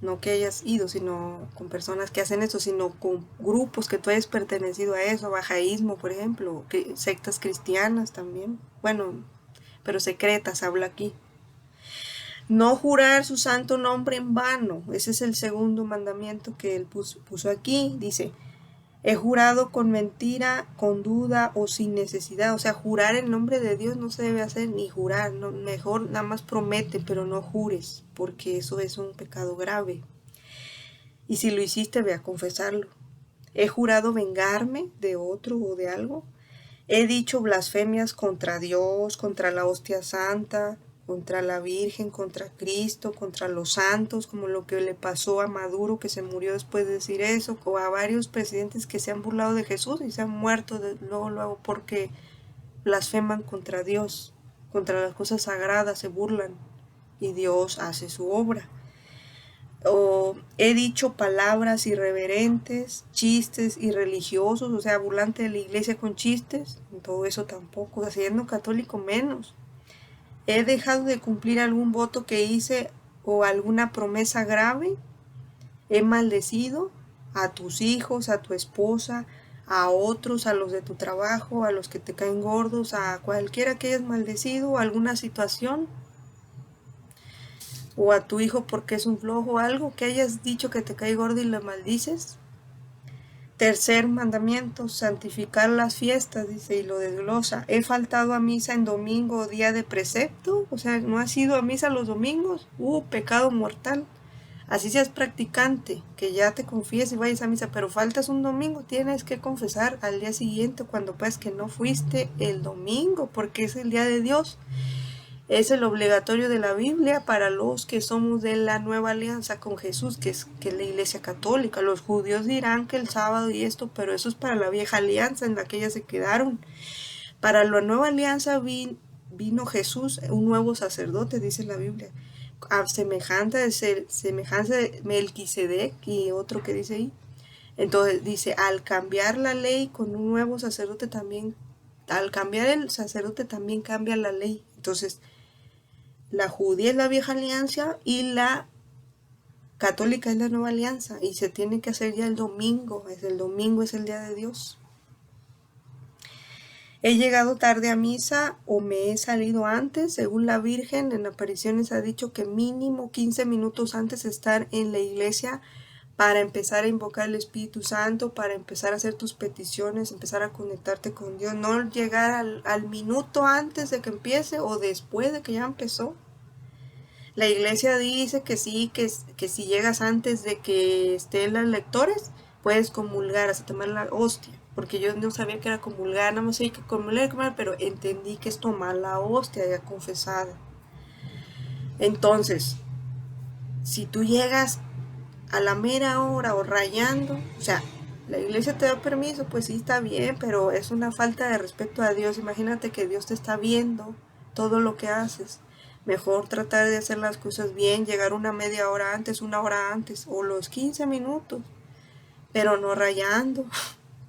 S1: No que hayas ido, sino con personas que hacen eso, sino con grupos que tú hayas pertenecido a eso, bajaísmo, por ejemplo, sectas cristianas también, bueno, pero secretas, habla aquí. No jurar su santo nombre en vano, ese es el segundo mandamiento que él puso aquí, dice: he jurado con mentira, con duda o sin necesidad, o sea, jurar en nombre de Dios no se debe hacer, ni jurar, no, mejor nada más promete, pero no jures, porque eso es un pecado grave. Y si lo hiciste, ve a confesarlo. He jurado vengarme de otro o de algo. He dicho blasfemias contra Dios, contra la hostia santa, contra la Virgen, contra Cristo, contra los santos, como lo que le pasó a Maduro, que se murió después de decir eso, o a varios presidentes que se han burlado de Jesús y se han muerto luego porque blasfeman contra Dios, contra las cosas sagradas, se burlan y Dios hace su obra. O he dicho palabras irreverentes, chistes irreligiosos, o sea, burlante de la iglesia con chistes, todo eso tampoco, o sea, siendo católico menos. He dejado de cumplir algún voto que hice o alguna promesa grave. He maldecido a tus hijos, a tu esposa, a otros, a los de tu trabajo, a los que te caen gordos, a cualquiera que hayas maldecido, alguna situación, o a tu hijo porque es un flojo, algo que hayas dicho que te cae gordo y lo maldices. Tercer mandamiento, santificar las fiestas, dice, y lo desglosa. He faltado a misa en domingo o día de precepto, o sea, no has ido a misa los domingos, pecado mortal. Así seas practicante, que ya te confíes y vayas a misa, pero faltas un domingo, tienes que confesar al día siguiente cuando puedas que no fuiste el domingo, porque es el día de Dios. Es el obligatorio de la Biblia para los que somos de la nueva alianza con Jesús, que es la iglesia católica. Los judíos dirán que el sábado y esto, pero eso es para la vieja alianza en la que ellas se quedaron. Para la nueva alianza vino Jesús, un nuevo sacerdote, dice la Biblia, a semejanza de Melquisedec y otro que dice ahí. Entonces dice, al cambiar la ley con un nuevo sacerdote también, al cambiar el sacerdote también cambia la ley. Entonces, la judía es la vieja alianza y la católica es la nueva alianza y se tiene que hacer ya el domingo es el día de Dios. He llegado tarde a misa o me he salido antes, según la Virgen en apariciones ha dicho que mínimo 15 minutos antes de estar en la iglesia para empezar a invocar el Espíritu Santo, para empezar a hacer tus peticiones, empezar a conectarte con Dios, no llegar al minuto antes de que empiece o después de que ya empezó. La iglesia dice que sí, que si llegas antes de que estén los lectores, puedes comulgar, hasta tomar la hostia. Porque yo no sabía que era comulgar, nada más hay que comulgar, pero entendí que es tomar la hostia ya confesada. Entonces, si tú llegas a la mera hora o rayando, o sea, la iglesia te da permiso, pues sí está bien, pero es una falta de respeto a Dios. Imagínate que Dios te está viendo todo lo que haces. Mejor tratar de hacer las cosas bien, llegar una media hora antes, una hora antes, o los 15 minutos, pero no rayando.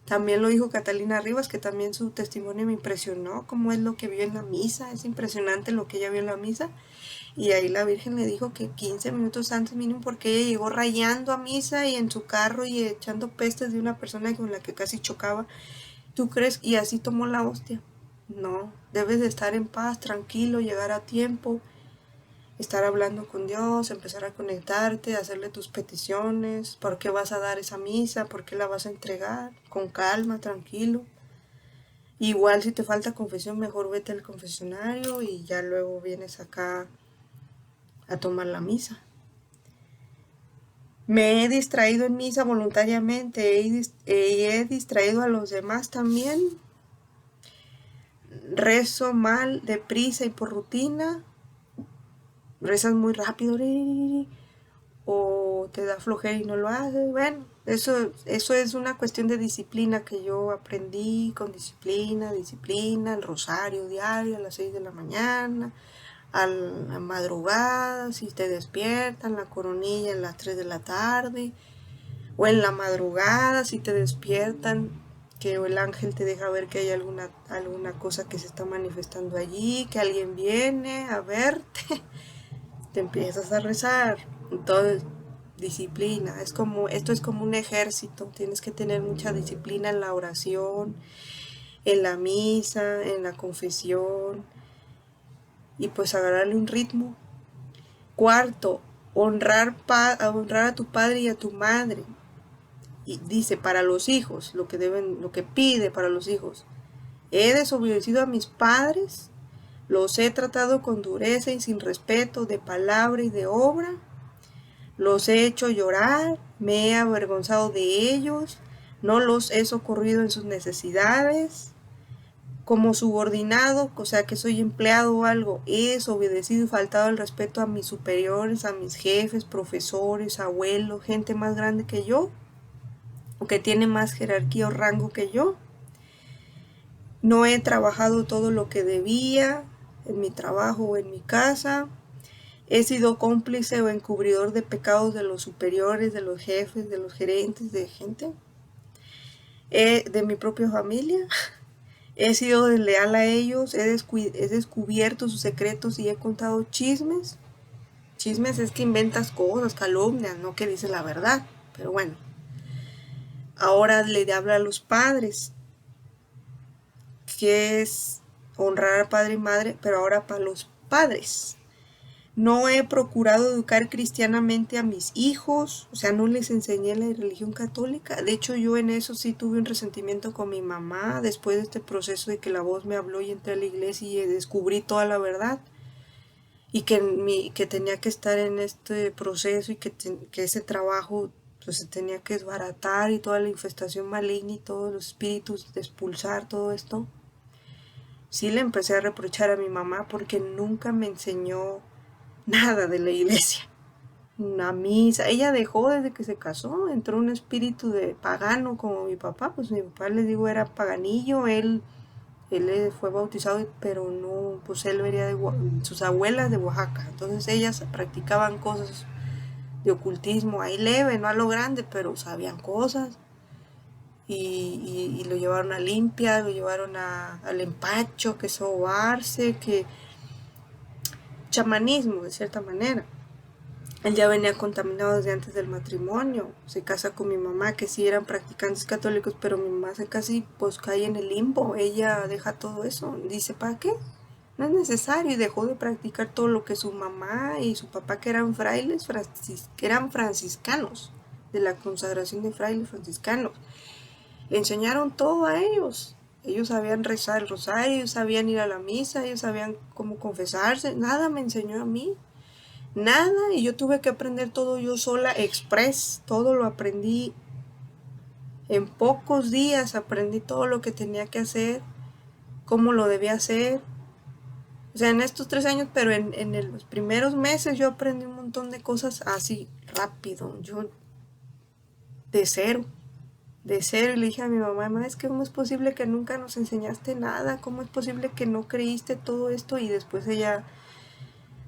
S1: También lo dijo Catalina Rivas, que también su testimonio me impresionó, cómo es lo que vio en la misa, es impresionante lo que ella vio en la misa. Y ahí la Virgen le dijo que 15 minutos antes mínimo, porque ella llegó rayando a misa y en su carro y echando pestes de una persona con la que casi chocaba. ¿Tú crees? Y así tomó la hostia. No, debes de estar en paz, tranquilo, llegar a tiempo, estar hablando con Dios, empezar a conectarte, hacerle tus peticiones, por qué vas a dar esa misa, por qué la vas a entregar, con calma, tranquilo. Igual si te falta confesión, mejor vete al confesionario y ya luego vienes acá a tomar la misa. Me he distraído en misa voluntariamente, he distraído a los demás también. Rezo mal, deprisa y por rutina. Rezas muy rápido o te da flojera y no lo haces. Bueno, eso es una cuestión de disciplina que yo aprendí con disciplina, el rosario diario a las 6 de la mañana, a la madrugada, si te despiertan, la coronilla a las 3 de la tarde, o en la madrugada si te despiertan, que el ángel te deja ver que hay alguna cosa que se está manifestando allí, que alguien viene a verte, te empiezas a rezar. Entonces, disciplina, esto es como un ejército, tienes que tener mucha disciplina en la oración, en la misa, en la confesión, y pues agarrarle un ritmo. Cuarto, honrar a tu padre y a tu madre. Y dice, para los hijos, lo que pide para los hijos. He desobedecido a mis padres, los he tratado con dureza y sin respeto de palabra y de obra, los he hecho llorar, me he avergonzado de ellos, no los he socorrido en sus necesidades. Como subordinado, o sea que soy empleado o algo, he desobedecido y faltado el respeto a mis superiores, a mis jefes, profesores, abuelos, gente más grande que yo, o que tiene más jerarquía o rango que yo. No he trabajado todo lo que debía en mi trabajo o en mi casa. He sido cómplice o encubridor de pecados de los superiores, de los jefes, de los gerentes, de gente, de mi propia familia. He sido desleal a ellos, he descubierto sus secretos y he contado chismes. Chismes es que inventas cosas, calumnias, no que dices la verdad. Pero bueno, ahora le habla a los padres, que es honrar a padre y madre, pero ahora para los padres. No he procurado educar cristianamente a mis hijos, o sea, no les enseñé la religión católica. De hecho, yo en eso sí tuve un resentimiento con mi mamá después de este proceso de que la voz me habló y entré a la iglesia y descubrí toda la verdad. Y que tenía que estar en este proceso y que ese trabajo pues, se tenía que desbaratar y toda la infestación maligna y todos los espíritus de expulsar todo esto. Sí le empecé a reprochar a mi mamá porque nunca me enseñó nada de la iglesia. Una misa, ella dejó desde que se casó, entró un espíritu de pagano como mi papá, pues mi papá les digo era paganillo, él fue bautizado, pero no, pues él venía de sus abuelas de Oaxaca, entonces ellas practicaban cosas de ocultismo ahí leve, no a lo grande, pero sabían cosas y lo llevaron a limpia, lo llevaron al empacho, que sobarse, que chamanismo de cierta manera. Él ya venía contaminado desde antes del matrimonio. Se casa con mi mamá, que sí eran practicantes católicos, pero mi mamá se casi pues cae en el limbo. Ella deja todo eso. Dice, ¿para qué? No es necesario. Y dejó de practicar todo lo que su mamá y su papá, que eran frailes, que eran franciscanos, de la consagración de frailes franciscanos. Le enseñaron todo a ellos. Ellos sabían rezar el rosario, ellos sabían ir a la misa, ellos sabían cómo confesarse. Nada me enseñó a mí. Nada, y yo tuve que aprender todo yo sola, express, todo lo aprendí en pocos días, aprendí todo lo que tenía que hacer, cómo lo debía hacer. O sea, en estos 3 años, pero en los primeros meses yo aprendí un montón de cosas así, rápido, yo de cero, y le dije a mi mamá, es que cómo es posible que nunca nos enseñaste nada, cómo es posible que no creíste todo esto, y después ella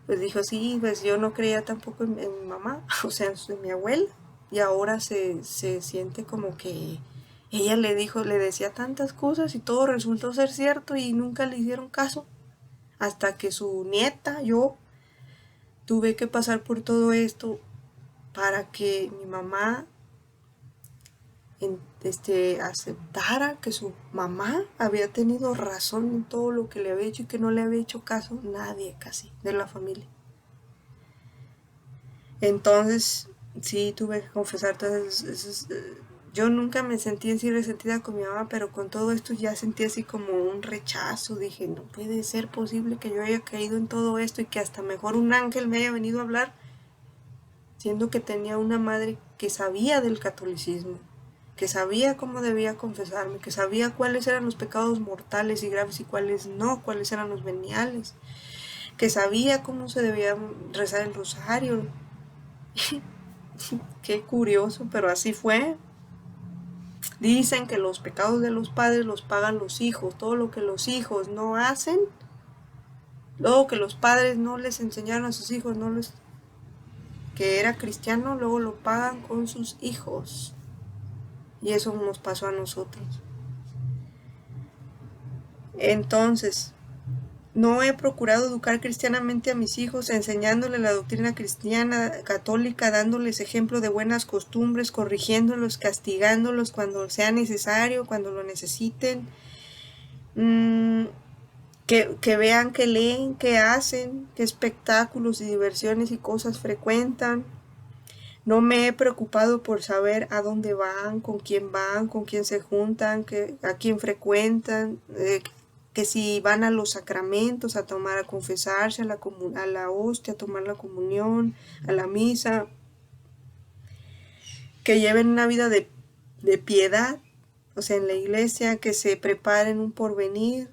S1: pues dijo, sí, pues yo no creía tampoco en mi mamá, o sea, en mi abuela, y ahora se siente como que ella le decía tantas cosas y todo resultó ser cierto y nunca le hicieron caso, hasta que su nieta, yo, tuve que pasar por todo esto para que mi mamá aceptara que su mamá había tenido razón en todo lo que le había hecho y que no le había hecho caso nadie casi de la familia. Entonces, sí, tuve que confesar todas esas. Yo nunca me sentí así resentida con mi mamá, pero con todo esto ya sentí así como un rechazo. Dije, no puede ser posible que yo haya caído en todo esto y que hasta mejor un ángel me haya venido a hablar, siendo que tenía una madre que sabía del catolicismo, que sabía cómo debía confesarme, que sabía cuáles eran los pecados mortales y graves y cuáles no, cuáles eran los veniales, que sabía cómo se debía rezar el rosario. Qué curioso, pero así fue. Dicen que los pecados de los padres los pagan los hijos. Todo lo que los hijos no hacen, luego que los padres no les enseñaron a sus hijos, que era cristiano, luego lo pagan con sus hijos. Y eso nos pasó a nosotros. Entonces, no he procurado educar cristianamente a mis hijos, enseñándoles la doctrina cristiana católica, dándoles ejemplo de buenas costumbres, corrigiéndolos, castigándolos cuando sea necesario, cuando lo necesiten. Que vean, que leen, que hacen, qué espectáculos y diversiones y cosas frecuentan. No me he preocupado por saber a dónde van, con quién se juntan, a quién frecuentan, que si van a los sacramentos, a confesarse, a la hostia, a tomar la comunión, a la misa, que lleven una vida de de piedad, o sea, en la iglesia, que se preparen un porvenir.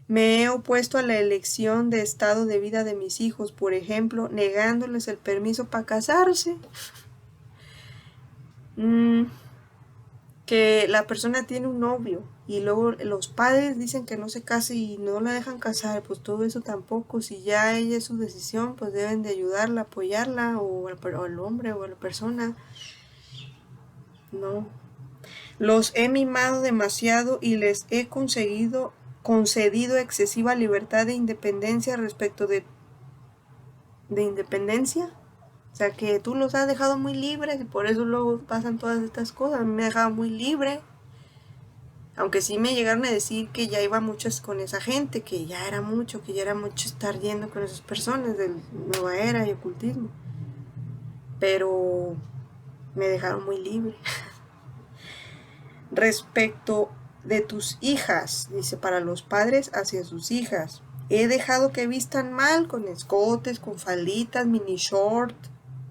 S1: Me he opuesto a la elección de estado de vida de mis hijos, por ejemplo, negándoles el permiso para casarse. Que la persona tiene un novio y luego los padres dicen que no se case y no la dejan casar, pues todo eso tampoco. Si ya ella es su decisión, pues deben de ayudarla, apoyarla, o al hombre o a la persona. No. Los he mimado demasiado y les he concedido excesiva libertad de independencia respecto de independencia. O sea, que tú los has dejado muy libres y por eso luego pasan todas estas cosas. A mí me ha dejado muy libre. Aunque sí me llegaron a decir que ya iba muchas con esa gente, que ya era mucho estar yendo con esas personas de nueva era y ocultismo. Pero me dejaron muy libre. Respecto de tus hijas, dice, para los padres hacia sus hijas. He dejado que vistan mal con escotes, con falditas, mini short,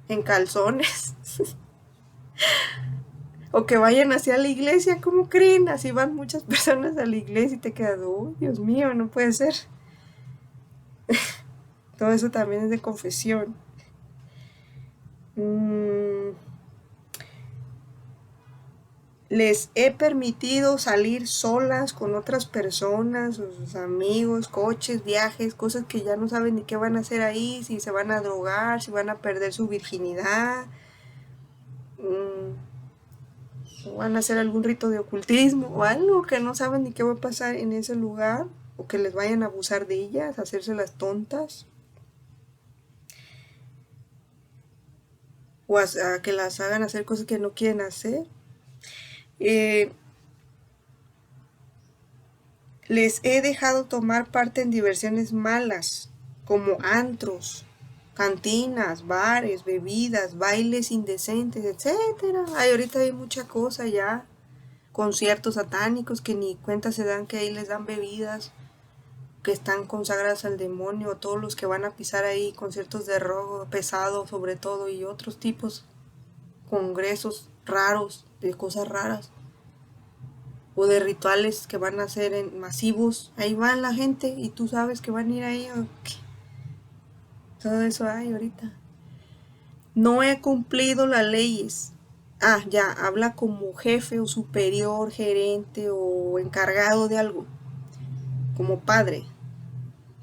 S1: en calzones. O que vayan hacia la iglesia, ¿cómo creen? Así van muchas personas a la iglesia y te quedas, oh, Dios mío, no puede ser. Todo eso también es de confesión. Les he permitido salir solas con otras personas, o sus amigos, coches, viajes, cosas que ya no saben ni qué van a hacer ahí, si se van a drogar, si van a perder su virginidad, o van a hacer algún rito de ocultismo, o algo que no saben ni qué va a pasar en ese lugar, o que les vayan a abusar de ellas, hacerse las tontas, o a que las hagan hacer cosas que no quieren hacer. Les he dejado tomar parte en diversiones malas, como antros, cantinas, bares, bebidas, bailes indecentes, etcétera. Ay, ahorita hay mucha cosa ya, conciertos satánicos que ni cuenta se dan que ahí les dan bebidas que están consagradas al demonio, todos los que van a pisar ahí, conciertos de rock pesado sobre todo, y otros tipos, congresos raros, de cosas raras, o de rituales que van a ser masivos. Ahí va la gente y tú sabes que van a ir ahí. Okay. Todo eso hay ahorita. No he cumplido las leyes. Ya, habla como jefe o superior, gerente o encargado de algo. Como padre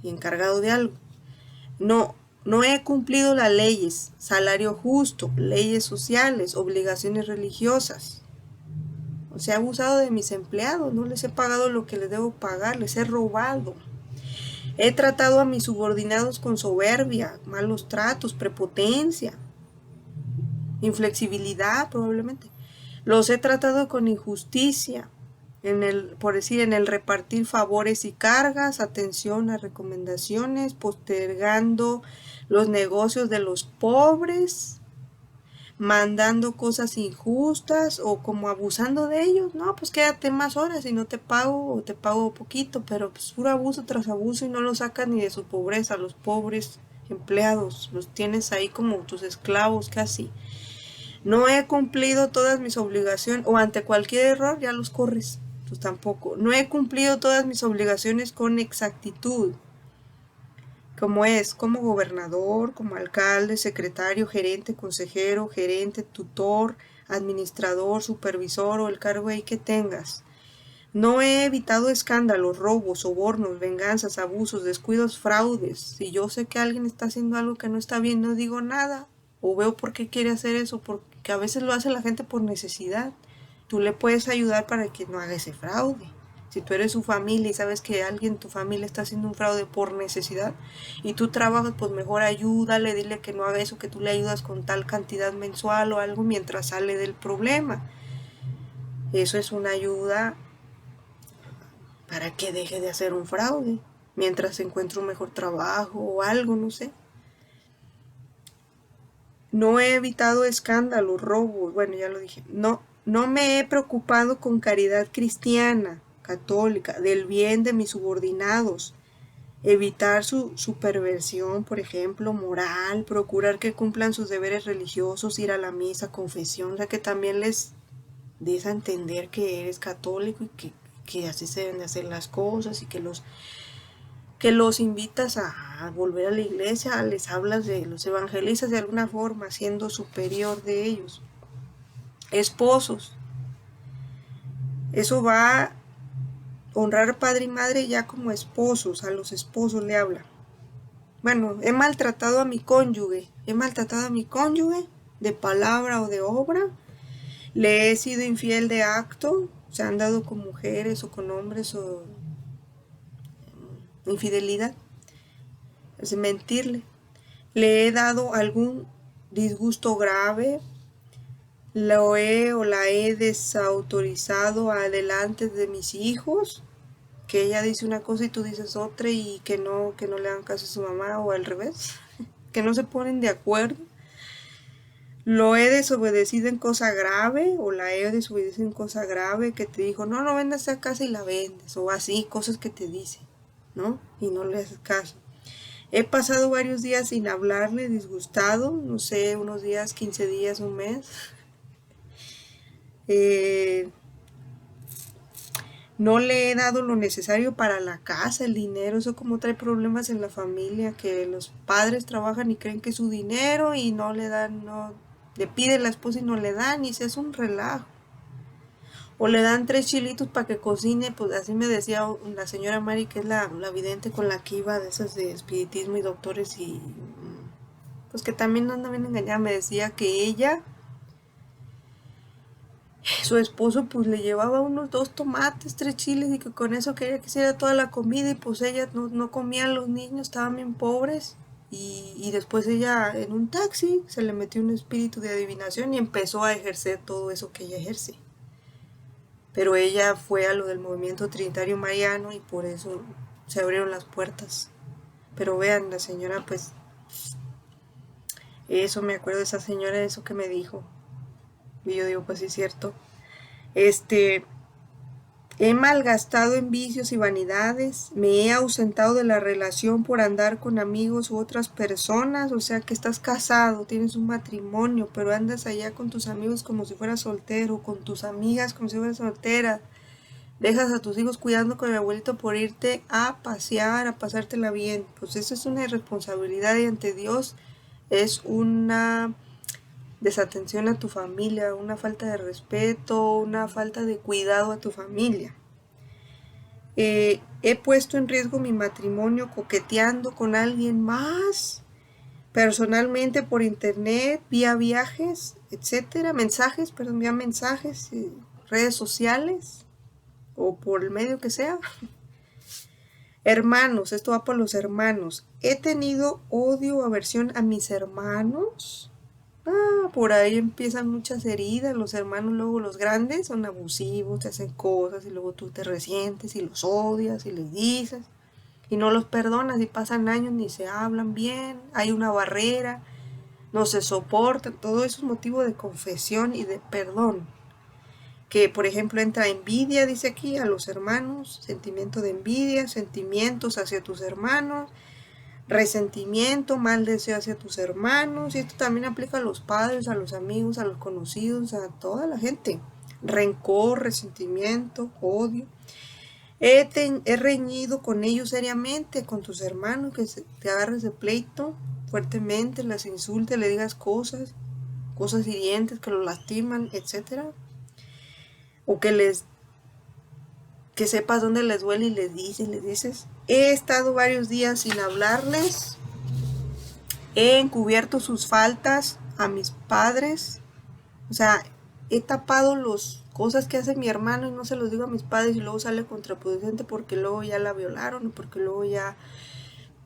S1: y encargado de algo. No he cumplido las leyes. Salario justo, leyes sociales, obligaciones religiosas. O sea, he abusado de mis empleados, no les he pagado lo que les debo pagar, les he robado. He tratado a mis subordinados con soberbia, malos tratos, prepotencia, inflexibilidad probablemente. Los he tratado con injusticia, por decir, en el repartir favores y cargas, atención a recomendaciones, postergando los negocios de los pobres, mandando cosas injustas o como abusando de ellos. No, pues quédate más horas y no te pago o te pago poquito, pero pues puro abuso tras abuso y no los sacas ni de su pobreza. Los pobres empleados los tienes ahí como tus esclavos casi. No he cumplido todas mis obligaciones, o ante cualquier error ya los corres, pues tampoco. No he cumplido todas mis obligaciones con exactitud, como gobernador, como alcalde, secretario, gerente, consejero, gerente, tutor, administrador, supervisor o el cargo ahí que tengas. No he evitado escándalos, robos, sobornos, venganzas, abusos, descuidos, fraudes. Si yo sé que alguien está haciendo algo que no está bien, no digo nada. O veo por qué quiere hacer eso, porque a veces lo hace la gente por necesidad. Tú le puedes ayudar para que no haga ese fraude. Si tú eres su familia y sabes que alguien en tu familia está haciendo un fraude por necesidad y tú trabajas, pues mejor ayúdale, dile que no haga eso, que tú le ayudas con tal cantidad mensual o algo mientras sale del problema. Eso es una ayuda para que deje de hacer un fraude mientras se encuentra un mejor trabajo o algo, no sé. No he evitado escándalos, robos, bueno, ya lo dije. No me he preocupado con caridad cristiana, católica, del bien de mis subordinados. Evitar su perversión, por ejemplo, moral, procurar que cumplan sus deberes religiosos, ir a la misa, confesión, o sea que también les des a entender que eres católico y que así se deben de hacer las cosas, y que los invitas a volver a la iglesia, les hablas los evangelizas de alguna forma, siendo superior de ellos. Esposos, eso va a honrar padre y madre ya como esposos, a los esposos le habla. Bueno, he maltratado a mi cónyuge, de palabra o de obra, le he sido infiel de acto, se han dado con mujeres o con hombres, o infidelidad, es mentirle. Le he dado algún disgusto grave, lo he o la he desautorizado adelante de mis hijos, que ella dice una cosa y tú dices otra, y que no le hagan caso a su mamá, o al revés, que no se ponen de acuerdo. Lo he desobedecido en cosa grave, o la he desobedecido en cosa grave, que te dijo, no vendas esa casa y la vendes, o así, cosas que te dice, ¿no? Y no le haces caso. He pasado varios días sin hablarle, disgustado, no sé, unos días, 15 días, un mes. No le he dado lo necesario para la casa, el dinero, eso como trae problemas en la familia, que los padres trabajan y creen que es su dinero y no le dan, no, le pide la esposa y no le dan, y se hace un relajo. O le dan 3 chilitos para que cocine, pues así me decía la señora Mari, que es la vidente con la que iba, de esas de espiritismo y doctores, y pues que también anda bien engañada, me decía que ella, su esposo, pues le llevaba unos 2 tomates, 3 chiles, y que con eso quería que hiciera toda la comida, y pues ella no comía, los niños estaban bien pobres, y después ella en un taxi se le metió un espíritu de adivinación y empezó a ejercer todo eso que ella ejerce. Pero ella fue a lo del movimiento trinitario mariano y por eso se abrieron las puertas. Pero vean, la señora, pues, eso me acuerdo de esa señora, eso que me dijo. Y yo digo, pues sí es cierto. He malgastado en vicios y vanidades, me he ausentado de la relación por andar con amigos u otras personas, o sea que estás casado, tienes un matrimonio, pero andas allá con tus amigos como si fueras soltero, con tus amigas como si fueras soltera. Dejas a tus hijos cuidando con el abuelito por irte a pasear, a pasártela bien. Pues eso es una irresponsabilidad, y ante Dios es una desatención a tu familia, una falta de respeto, una falta de cuidado a tu familia. He puesto en riesgo mi matrimonio coqueteando con alguien más, personalmente, por internet, vía viajes, etcétera, vía mensajes, redes sociales, o por el medio que sea. Hermanos, esto va por los hermanos. He tenido odio o aversión a mis hermanos. Por ahí empiezan muchas heridas. Los hermanos, luego los grandes, son abusivos, te hacen cosas y luego tú te resientes y los odias y les dices y no los perdonas, y pasan años, ni se hablan bien, hay una barrera, no se soportan. Todo eso es motivo de confesión y de perdón. Que por ejemplo entra envidia, dice aquí, a los hermanos, sentimiento de envidia, sentimientos hacia tus hermanos, resentimiento, mal deseo hacia tus hermanos, y esto también aplica a los padres, a los amigos, a los conocidos, a toda la gente. Rencor, resentimiento, odio. He reñido con ellos seriamente, con tus hermanos, que te agarres de pleito fuertemente, las insultes, le digas cosas hirientes que los lastiman, etcétera. O que sepas dónde les duele y les dices. He estado varios días sin hablarles. He encubierto sus faltas a mis padres. O sea, he tapado las cosas que hace mi hermano y no se los digo a mis padres, y luego sale contraproducente porque luego ya la violaron, o porque luego ya,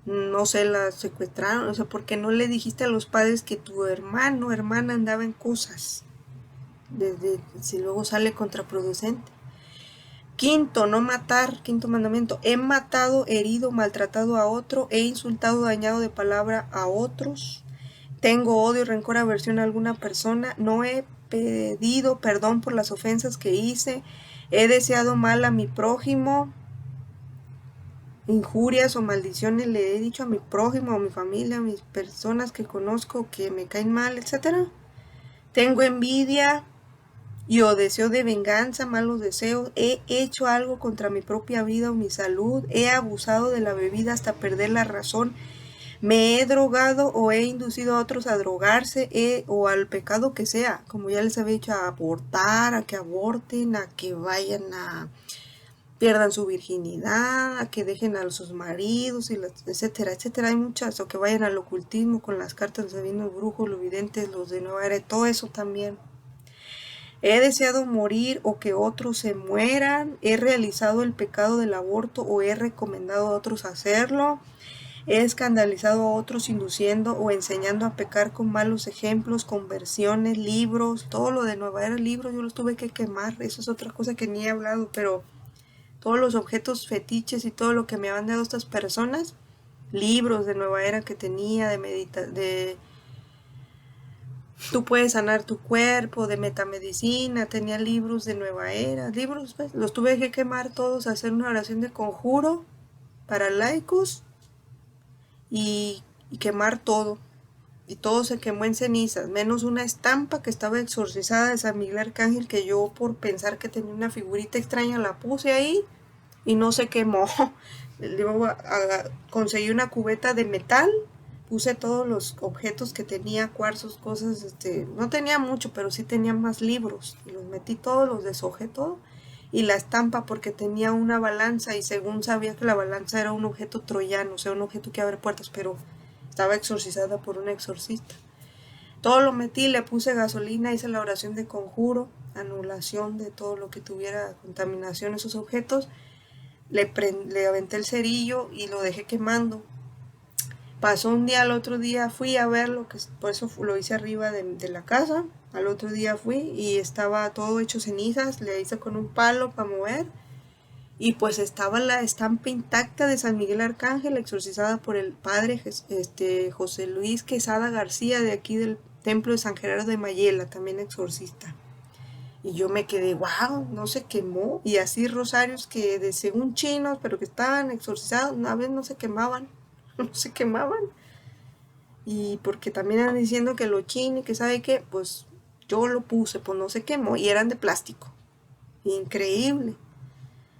S1: no sé, la secuestraron. O sea, porque no le dijiste a los padres que tu hermano o hermana andaba en cosas. Si luego sale contraproducente. Quinto, no matar, quinto mandamiento. He matado, herido, maltratado a otro, he insultado, dañado de palabra a otros. Tengo odio, rencor, aversión a alguna persona. No he pedido perdón por las ofensas que hice. He deseado mal a mi prójimo. Injurias o maldiciones le he dicho a mi prójimo, a mi familia, a mis personas que conozco que me caen mal, etc. Tengo envidia y o deseo de venganza, malos deseos, he hecho algo contra mi propia vida o mi salud, he abusado de la bebida hasta perder la razón, me he drogado o he inducido a otros a drogarse o al pecado que sea, como ya les había dicho, a abortar, a que aborten, a que vayan a pierdan su virginidad, a que dejen a sus maridos, etcétera, etcétera. Hay muchas, o que vayan al ocultismo con las cartas de vino, brujos, los videntes, los de Nueva Era, todo eso también. He deseado morir o que otros se mueran, he realizado el pecado del aborto o he recomendado a otros hacerlo, he escandalizado a otros induciendo o enseñando a pecar con malos ejemplos, conversiones, libros, todo lo de Nueva Era, libros, yo los tuve que quemar, eso es otra cosa que ni he hablado, pero todos los objetos fetiches y todo lo que me habían dado estas personas, libros de Nueva Era que tenía, de tú puedes sanar tu cuerpo, de metamedicina, tenía libros de Nueva Era, libros, pues, los tuve que quemar todos, hacer una oración de conjuro para laicos y quemar todo. Y todo se quemó en cenizas, menos una estampa que estaba exorcizada de San Miguel Arcángel, que yo por pensar que tenía una figurita extraña la puse ahí y no se quemó. Luego conseguí una cubeta de metal, puse todos los objetos que tenía, cuarzos, cosas, no tenía mucho, pero sí tenía más libros, y los metí todos, los deshojé todo, y la estampa porque tenía una balanza, y según sabía que la balanza era un objeto troyano, o sea, un objeto que abre puertas, pero estaba exorcizada por un exorcista. Todo lo metí, le puse gasolina, hice la oración de conjuro, anulación de todo lo que tuviera contaminación, esos objetos. Le aventé el cerillo y lo dejé quemando. Pasó un día, al otro día fui a verlo, que por eso lo hice arriba de la casa. Al otro día fui y estaba todo hecho cenizas, le hice con un palo para mover. Y pues estaba la estampa intacta de San Miguel Arcángel, exorcizada por el padre José Luis Quesada García, de aquí del templo de San Gerardo de Mayela, también exorcista. Y yo me quedé, wow, no se quemó. Y así rosarios que de según chinos, pero que estaban exorcizados, una vez no se quemaban, no se quemaban. Y porque también andan diciendo que lo chino y que sabe qué, pues yo lo puse, pues no se quemó y eran de plástico. Increíble.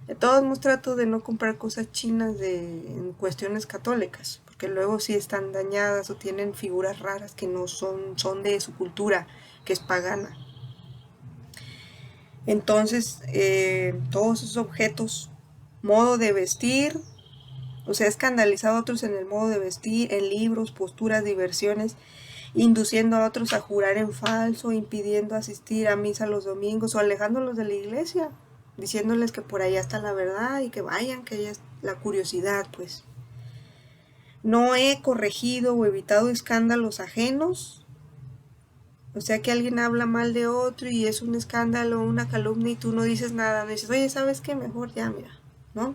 S1: De todos modos trato de no comprar cosas chinas en cuestiones católicas, porque luego sí están dañadas o tienen figuras raras que no son de su cultura, que es pagana. Entonces, todos esos objetos, modo de vestir, o sea, escandalizado a otros en el modo de vestir, en libros, posturas, diversiones, induciendo a otros a jurar en falso, impidiendo asistir a misa los domingos o alejándolos de la iglesia, diciéndoles que por allá está la verdad y que vayan, que allá es la curiosidad, pues. No he corregido o evitado escándalos ajenos, o sea que alguien habla mal de otro y es un escándalo, una calumnia y tú no dices nada, no dices, oye, ¿sabes qué? Mejor ya, mira, ¿no?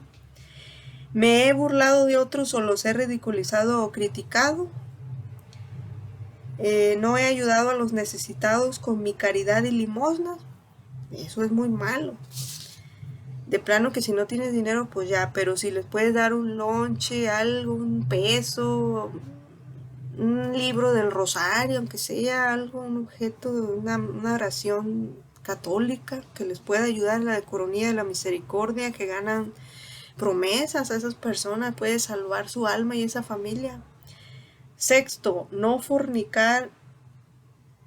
S1: Me he burlado de otros o los he ridiculizado o criticado. No he ayudado a los necesitados con mi caridad y limosnas. Eso es muy malo. De plano que si no tienes dinero, pues ya, pero si les puedes dar un lonche, algo, un peso, un libro del rosario, aunque sea algo, un objeto, una oración católica que les pueda ayudar en la coronilla de la misericordia, que ganan promesas a esas personas, puede salvar su alma y esa familia. Sexto, no fornicar.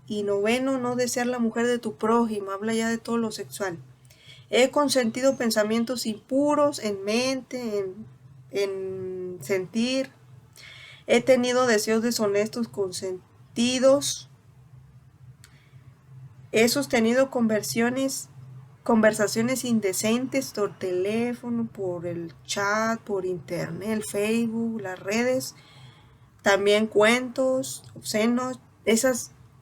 S1: Y noveno, no desear la mujer de tu prójimo, habla ya de todo lo sexual. He consentido pensamientos impuros en mente, en sentir. He tenido deseos deshonestos consentidos. He sostenido conversaciones indecentes por teléfono, por el chat, por internet, el Facebook, las redes. También cuentos obscenos,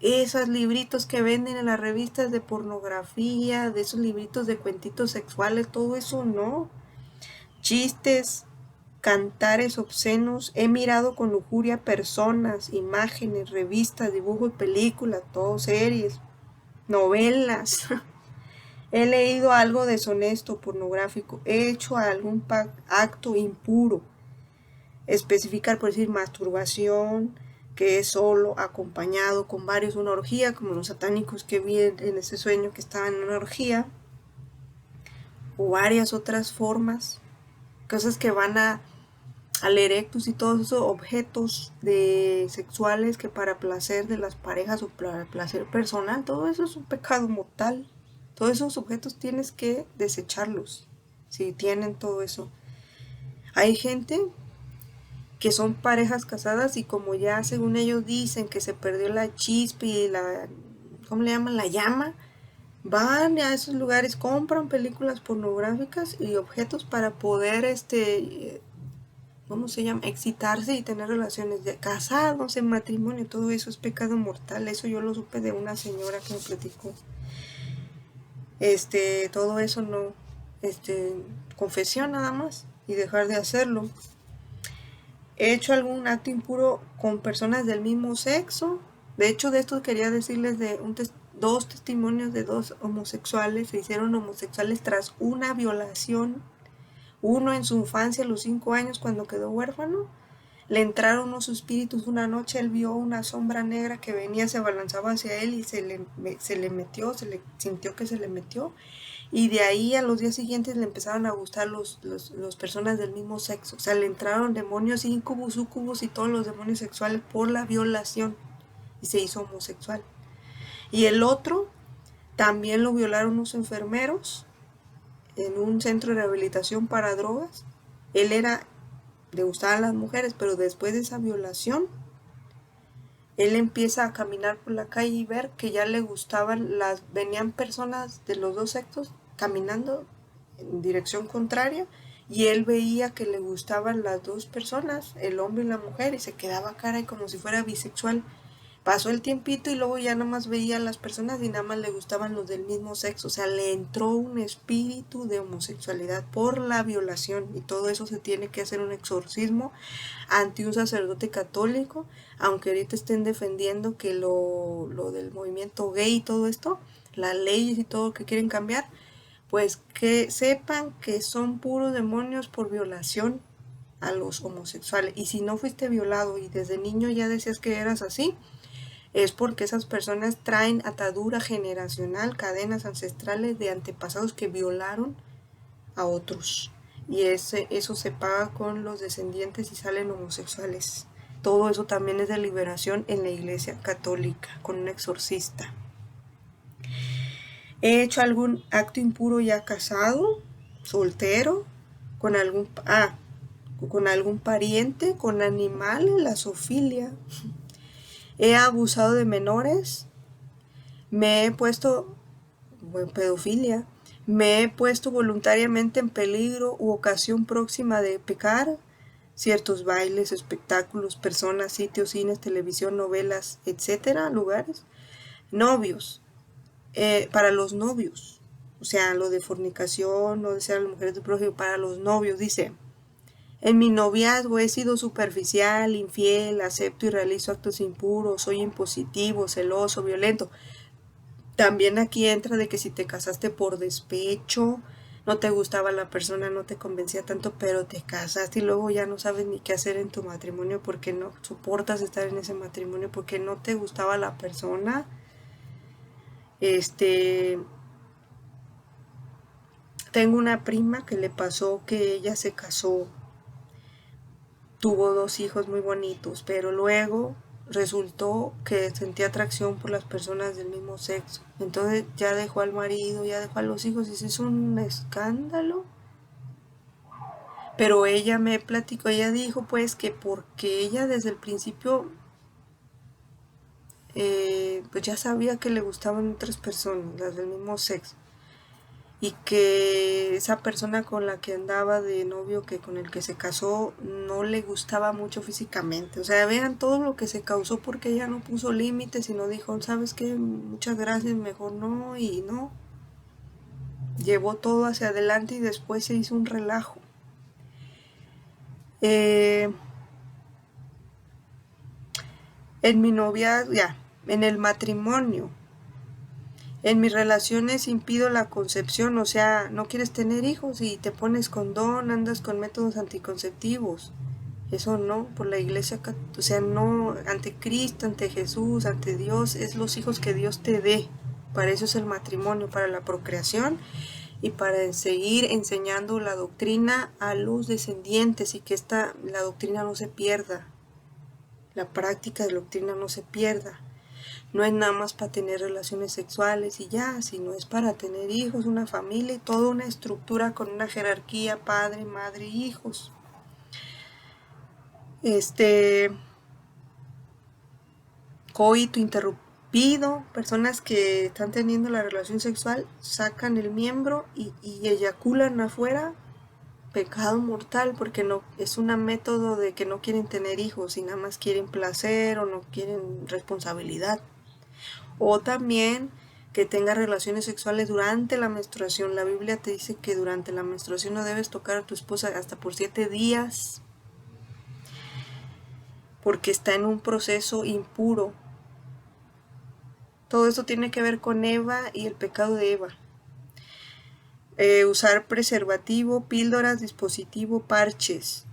S1: esos libritos que venden en las revistas de pornografía, de esos libritos de cuentitos sexuales, todo eso no. Chistes, cantares obscenos, he mirado con lujuria personas, imágenes, revistas, dibujos, películas, todo series, novelas. He leído algo deshonesto, pornográfico, he hecho algún acto impuro. Especificar, por decir, masturbación, que es solo, acompañado, con varios, una orgía, como los satánicos que vi en ese sueño que estaban en una orgía, o varias otras formas, cosas que van al erectus y todos esos objetos sexuales que para placer de las parejas o para placer personal, todo eso es un pecado mortal. Todos esos objetos tienes que desecharlos si tienen todo eso. Hay gente que son parejas casadas y como ya según ellos dicen que se perdió la chispa y ¿cómo le llaman? La llama, van a esos lugares, compran películas pornográficas y objetos para poder, ¿cómo se llama? Excitarse y tener relaciones de casados, en matrimonio, todo eso es pecado mortal. Eso yo lo supe de una señora que me platicó. Todo eso no, confesión nada más y dejar de hacerlo. He hecho algún acto impuro con personas del mismo sexo. De hecho, de esto quería decirles de dos testimonios de dos homosexuales. Se hicieron homosexuales tras una violación. Uno en su infancia, a los 5 años, cuando quedó huérfano. Le entraron unos espíritus una noche. Él vio una sombra negra que venía, se abalanzaba hacia él y se le metió, sintió que se le metió. Y de ahí a los días siguientes le empezaron a gustar los personas del mismo sexo. O sea, le entraron demonios, incubus, sucubus y todos los demonios sexuales por la violación. Y se hizo homosexual. Y el otro, también lo violaron unos enfermeros en un centro de rehabilitación para drogas. Él le gustaban las mujeres, pero después de esa violación, él empieza a caminar por la calle y ver que ya le gustaban venían personas de los dos sexos caminando en dirección contraria y él veía que le gustaban las dos personas, el hombre y la mujer, y se quedaba cara y como si fuera bisexual. Pasó el tiempito y luego ya nada más veía a las personas y nada más le gustaban los del mismo sexo. O sea, le entró un espíritu de homosexualidad por la violación y todo eso se tiene que hacer un exorcismo ante un sacerdote católico, aunque ahorita estén defendiendo que lo del movimiento gay y todo esto, las leyes y todo que quieren cambiar, pues que sepan que son puros demonios por violación a los homosexuales. Y si no fuiste violado y desde niño ya decías que eras así, es porque esas personas traen atadura generacional, cadenas ancestrales de antepasados que violaron a otros. Y eso se paga con los descendientes y salen homosexuales. Todo eso también es de liberación en la Iglesia Católica, con un exorcista. He hecho algún acto impuro ya casado, soltero, con algún pariente, con animales, la zoofilia. He abusado de menores, me he puesto, pedofilia, me he puesto voluntariamente en peligro u ocasión próxima de pecar, ciertos bailes, espectáculos, personas, sitios, cines, televisión, novelas, etcétera, lugares. Novios, para los novios, o sea, lo de fornicación, no desear a las mujeres de prójimo, para los novios, dice: en mi noviazgo he sido superficial, infiel, acepto y realizo actos impuros, soy impositivo, celoso, violento. También aquí entra de que si te casaste por despecho, no te gustaba la persona, no te convencía tanto, pero te casaste y luego ya no sabes ni qué hacer en tu matrimonio porque no soportas estar en ese matrimonio porque no te gustaba la persona. Tengo una prima que le pasó que ella se casó, tuvo 2 hijos muy bonitos, pero luego resultó que sentía atracción por las personas del mismo sexo. Entonces ya dejó al marido, ya dejó a los hijos y se hizo un escándalo. Pero ella me platicó, ella dijo pues que porque ella desde el principio pues ya sabía que le gustaban otras personas, las del mismo sexo. Y que esa persona con la que andaba de novio, que con el que se casó, no le gustaba mucho físicamente. O sea, vean todo lo que se causó porque ella no puso límites y no dijo, ¿sabes qué? Muchas gracias, mejor no, y no. Llevó todo hacia adelante y después se hizo un relajo. En mi novia, ya, en el matrimonio, en mis relaciones impido la concepción, o sea, no quieres tener hijos y te pones condón, andas con métodos anticonceptivos. Eso no, por la iglesia, o sea, no, ante Cristo, ante Jesús, ante Dios, es los hijos que Dios te dé. Para eso es el matrimonio, para la procreación y para seguir enseñando la doctrina a los descendientes y que la doctrina no se pierda, la práctica de la doctrina no se pierda. No es nada más para tener relaciones sexuales y ya, sino es para tener hijos, una familia y toda una estructura con una jerarquía, padre, madre, hijos. Coito interrumpido, personas que están teniendo la relación sexual, sacan el miembro y eyaculan afuera, pecado mortal, porque no es un método de que no quieren tener hijos y nada más quieren placer o no quieren responsabilidad. O también que tenga relaciones sexuales durante la menstruación. La Biblia te dice que durante la menstruación no debes tocar a tu esposa hasta por 7 días, porque está en un proceso impuro. Todo esto tiene que ver con Eva y el pecado de Eva. Usar preservativo, píldoras, dispositivo, parches,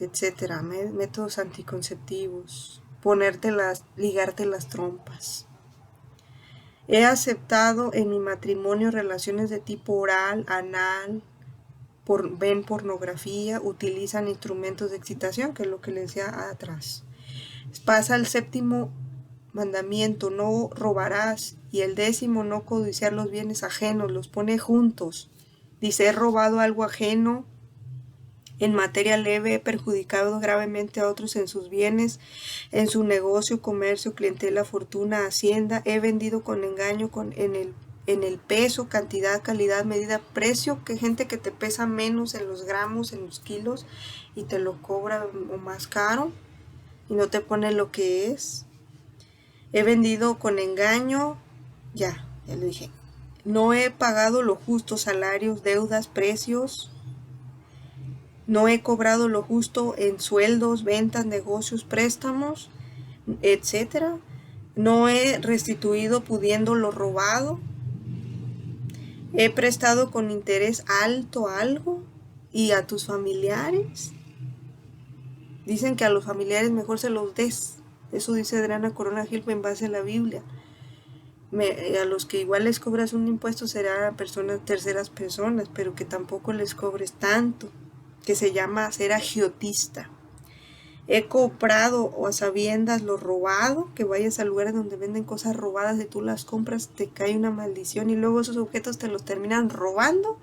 S1: etcétera, métodos anticonceptivos, ligarte las trompas. He aceptado en mi matrimonio relaciones de tipo oral, anal, ven pornografía, utilizan instrumentos de excitación, que es lo que les decía atrás. Pasa el 7º mandamiento, no robarás, y el 10º, no codiciar los bienes ajenos, los pone juntos. Dice, he robado algo ajeno, en materia leve he perjudicado gravemente a otros en sus bienes, en su negocio, comercio, clientela, fortuna, hacienda, he vendido con engaño en el peso, cantidad, calidad, medida, precio, que gente que te pesa menos en los gramos, en los kilos, y te lo cobra o más caro, y no te pone lo que es. He vendido con engaño, ya lo dije. No he pagado lo justo, salarios, deudas, precios. No he cobrado lo justo en sueldos, ventas, negocios, préstamos, etc. No he restituido pudiendo lo robado. He prestado con interés alto algo y a tus familiares. Dicen que a los familiares mejor se los des. Eso dice Adriana Corona Gil en base a la Biblia. A los que igual les cobras un impuesto será a terceras personas, pero que tampoco les cobres tanto, que se llama ser agiotista. He comprado o a sabiendas lo robado, que vayas a lugares donde venden cosas robadas y tú las compras, te cae una maldición y luego esos objetos te los terminan robando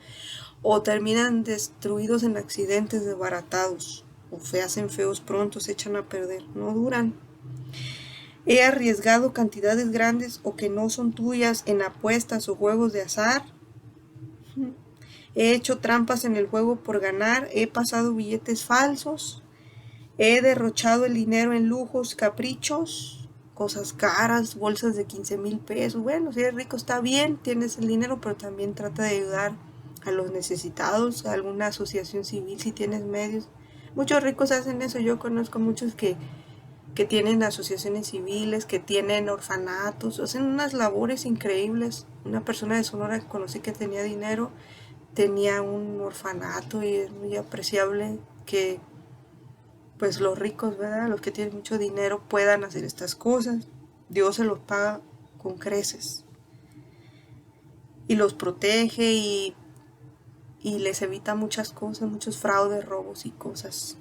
S1: o terminan destruidos en accidentes desbaratados o se hacen feos pronto, se echan a perder, no duran. He arriesgado cantidades grandes o que no son tuyas en apuestas o juegos de azar. He hecho trampas en el juego por ganar. He pasado billetes falsos. He derrochado el dinero en lujos, caprichos, cosas caras, bolsas de 15,000 pesos. Bueno, si eres rico está bien, tienes el dinero, pero también trata de ayudar a los necesitados, a alguna asociación civil si tienes medios. Muchos ricos hacen eso. Yo conozco muchos que tienen asociaciones civiles, que tienen orfanatos, hacen unas labores increíbles. Una persona de Sonora que conocí que tenía dinero, tenía un orfanato y es muy apreciable que pues los ricos, ¿verdad? Los que tienen mucho dinero puedan hacer estas cosas. Dios se los paga con creces y los protege y les evita muchas cosas, muchos fraudes, robos y cosas.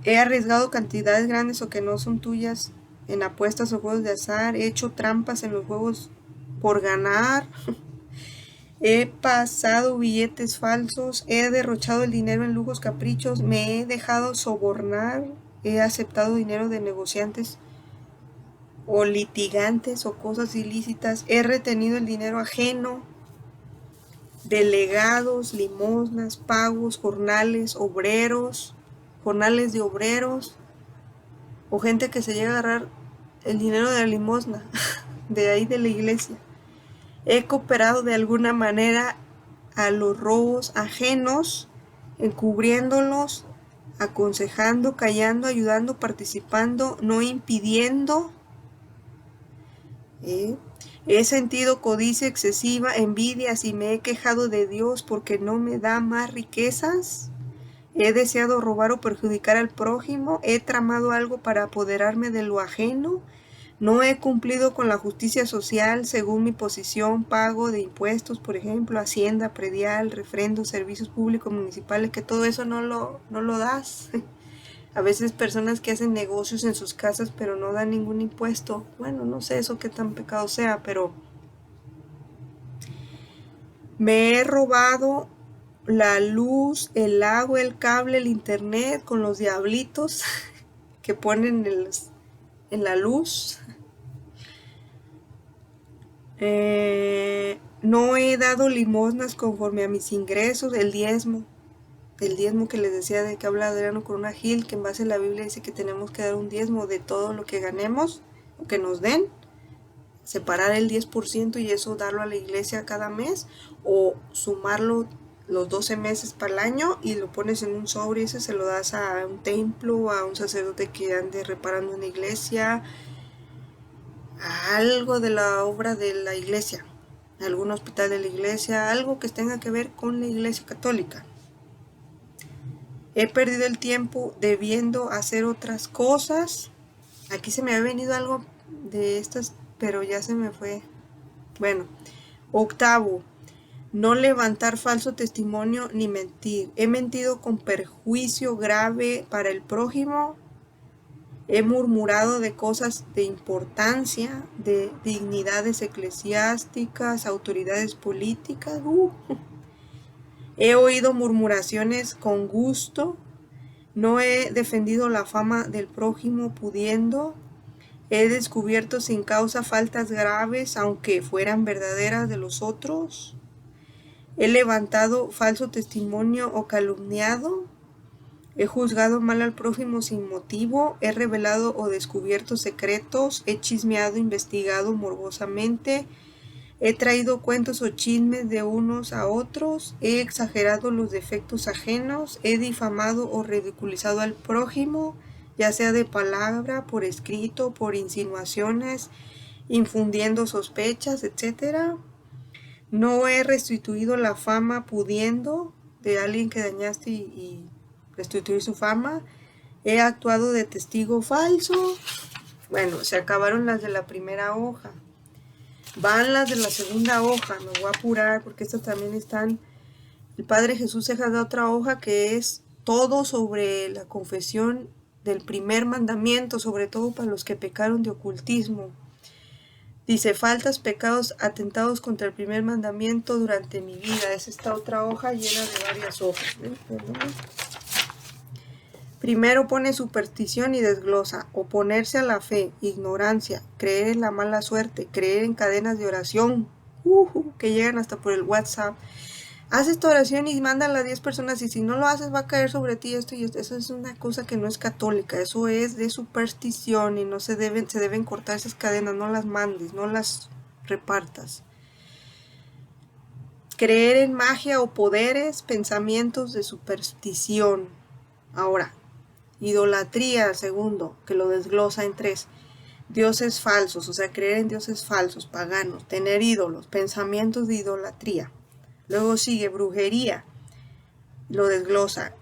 S1: He arriesgado cantidades grandes o que no son tuyas en apuestas o juegos de azar. He hecho trampas en los juegos por ganar. He pasado billetes falsos. He derrochado el dinero en lujos, caprichos. Me he dejado sobornar. He aceptado dinero de negociantes o litigantes o cosas ilícitas. He retenido el dinero ajeno. Delegados, limosnas, pagos, jornales de obreros o gente que se llega a agarrar el dinero de la limosna de ahí de la iglesia. He cooperado de alguna manera a los robos ajenos, encubriéndolos, aconsejando, callando, ayudando, participando, no impidiendo. He sentido codicia excesiva, envidias y me he quejado de Dios porque no me da más riquezas. He deseado robar o perjudicar al prójimo. He tramado algo para apoderarme de lo ajeno. No he cumplido con la justicia social según mi posición, pago de impuestos, por ejemplo, hacienda, predial, refrendo, servicios públicos municipales, que todo eso no lo das. A veces personas que hacen negocios en sus casas pero no dan ningún impuesto. Bueno, no sé eso qué tan pecado sea, pero me he robado la luz, el agua, el cable, el internet con los diablitos que ponen en la luz. No he dado limosnas conforme a mis ingresos, el diezmo que les decía de que habla Adriano Corona Gil, que en base a la Biblia dice que tenemos que dar un diezmo de todo lo que ganemos o que nos den, separar el 10% y eso darlo a la iglesia cada mes, o sumarlo los 12 meses para el año y lo pones en un sobre y ese se lo das a un templo, a un sacerdote que ande reparando una iglesia, a algo de la obra de la iglesia, algún hospital de la iglesia, algo que tenga que ver con la iglesia católica. He perdido el tiempo debiendo hacer otras cosas. Aquí se me ha venido algo de estas, pero ya se me fue. Bueno, octavo, no levantar falso testimonio ni mentir. He mentido con perjuicio grave para el prójimo. He murmurado de cosas de importancia, de dignidades eclesiásticas, autoridades políticas. He oído murmuraciones con gusto. No he defendido la fama del prójimo pudiendo. He descubierto sin causa faltas graves, aunque fueran verdaderas, de los otros. He levantado falso testimonio o calumniado. He juzgado mal al prójimo sin motivo. He revelado o descubierto secretos. He chismeado, investigado morbosamente. He traído cuentos o chismes de unos a otros. He exagerado los defectos ajenos. He difamado o ridiculizado al prójimo, ya sea de palabra, por escrito, por insinuaciones, infundiendo sospechas, etc. No he restituido la fama pudiendo de alguien que dañaste y restituir su fama. He actuado de testigo falso. Bueno, se acabaron las de la primera hoja. Van las de la segunda hoja, me voy a apurar porque estas también están. El Padre Jesús deja de otra hoja que es todo sobre la confesión del primer mandamiento, sobre todo para los que pecaron de ocultismo. Dice, faltas, pecados, atentados contra el primer mandamiento durante mi vida. Es esta otra hoja llena de varias hojas. Primero pone superstición y desglosa, oponerse a la fe, ignorancia, creer en la mala suerte, creer en cadenas de oración, que llegan hasta por el WhatsApp. Haz esta oración y mándala a 10 personas y si no lo haces va a caer sobre ti esto y esto. Eso es una cosa que no es católica, eso es de superstición y no se deben cortar esas cadenas, no las mandes, no las repartas. Creer en magia o poderes, pensamientos de superstición. Ahora, idolatría, segundo, que lo desglosa en 3. Dioses falsos, o sea, creer en dioses falsos, paganos, tener ídolos, pensamientos de idolatría. Luego sigue brujería, lo desglosa.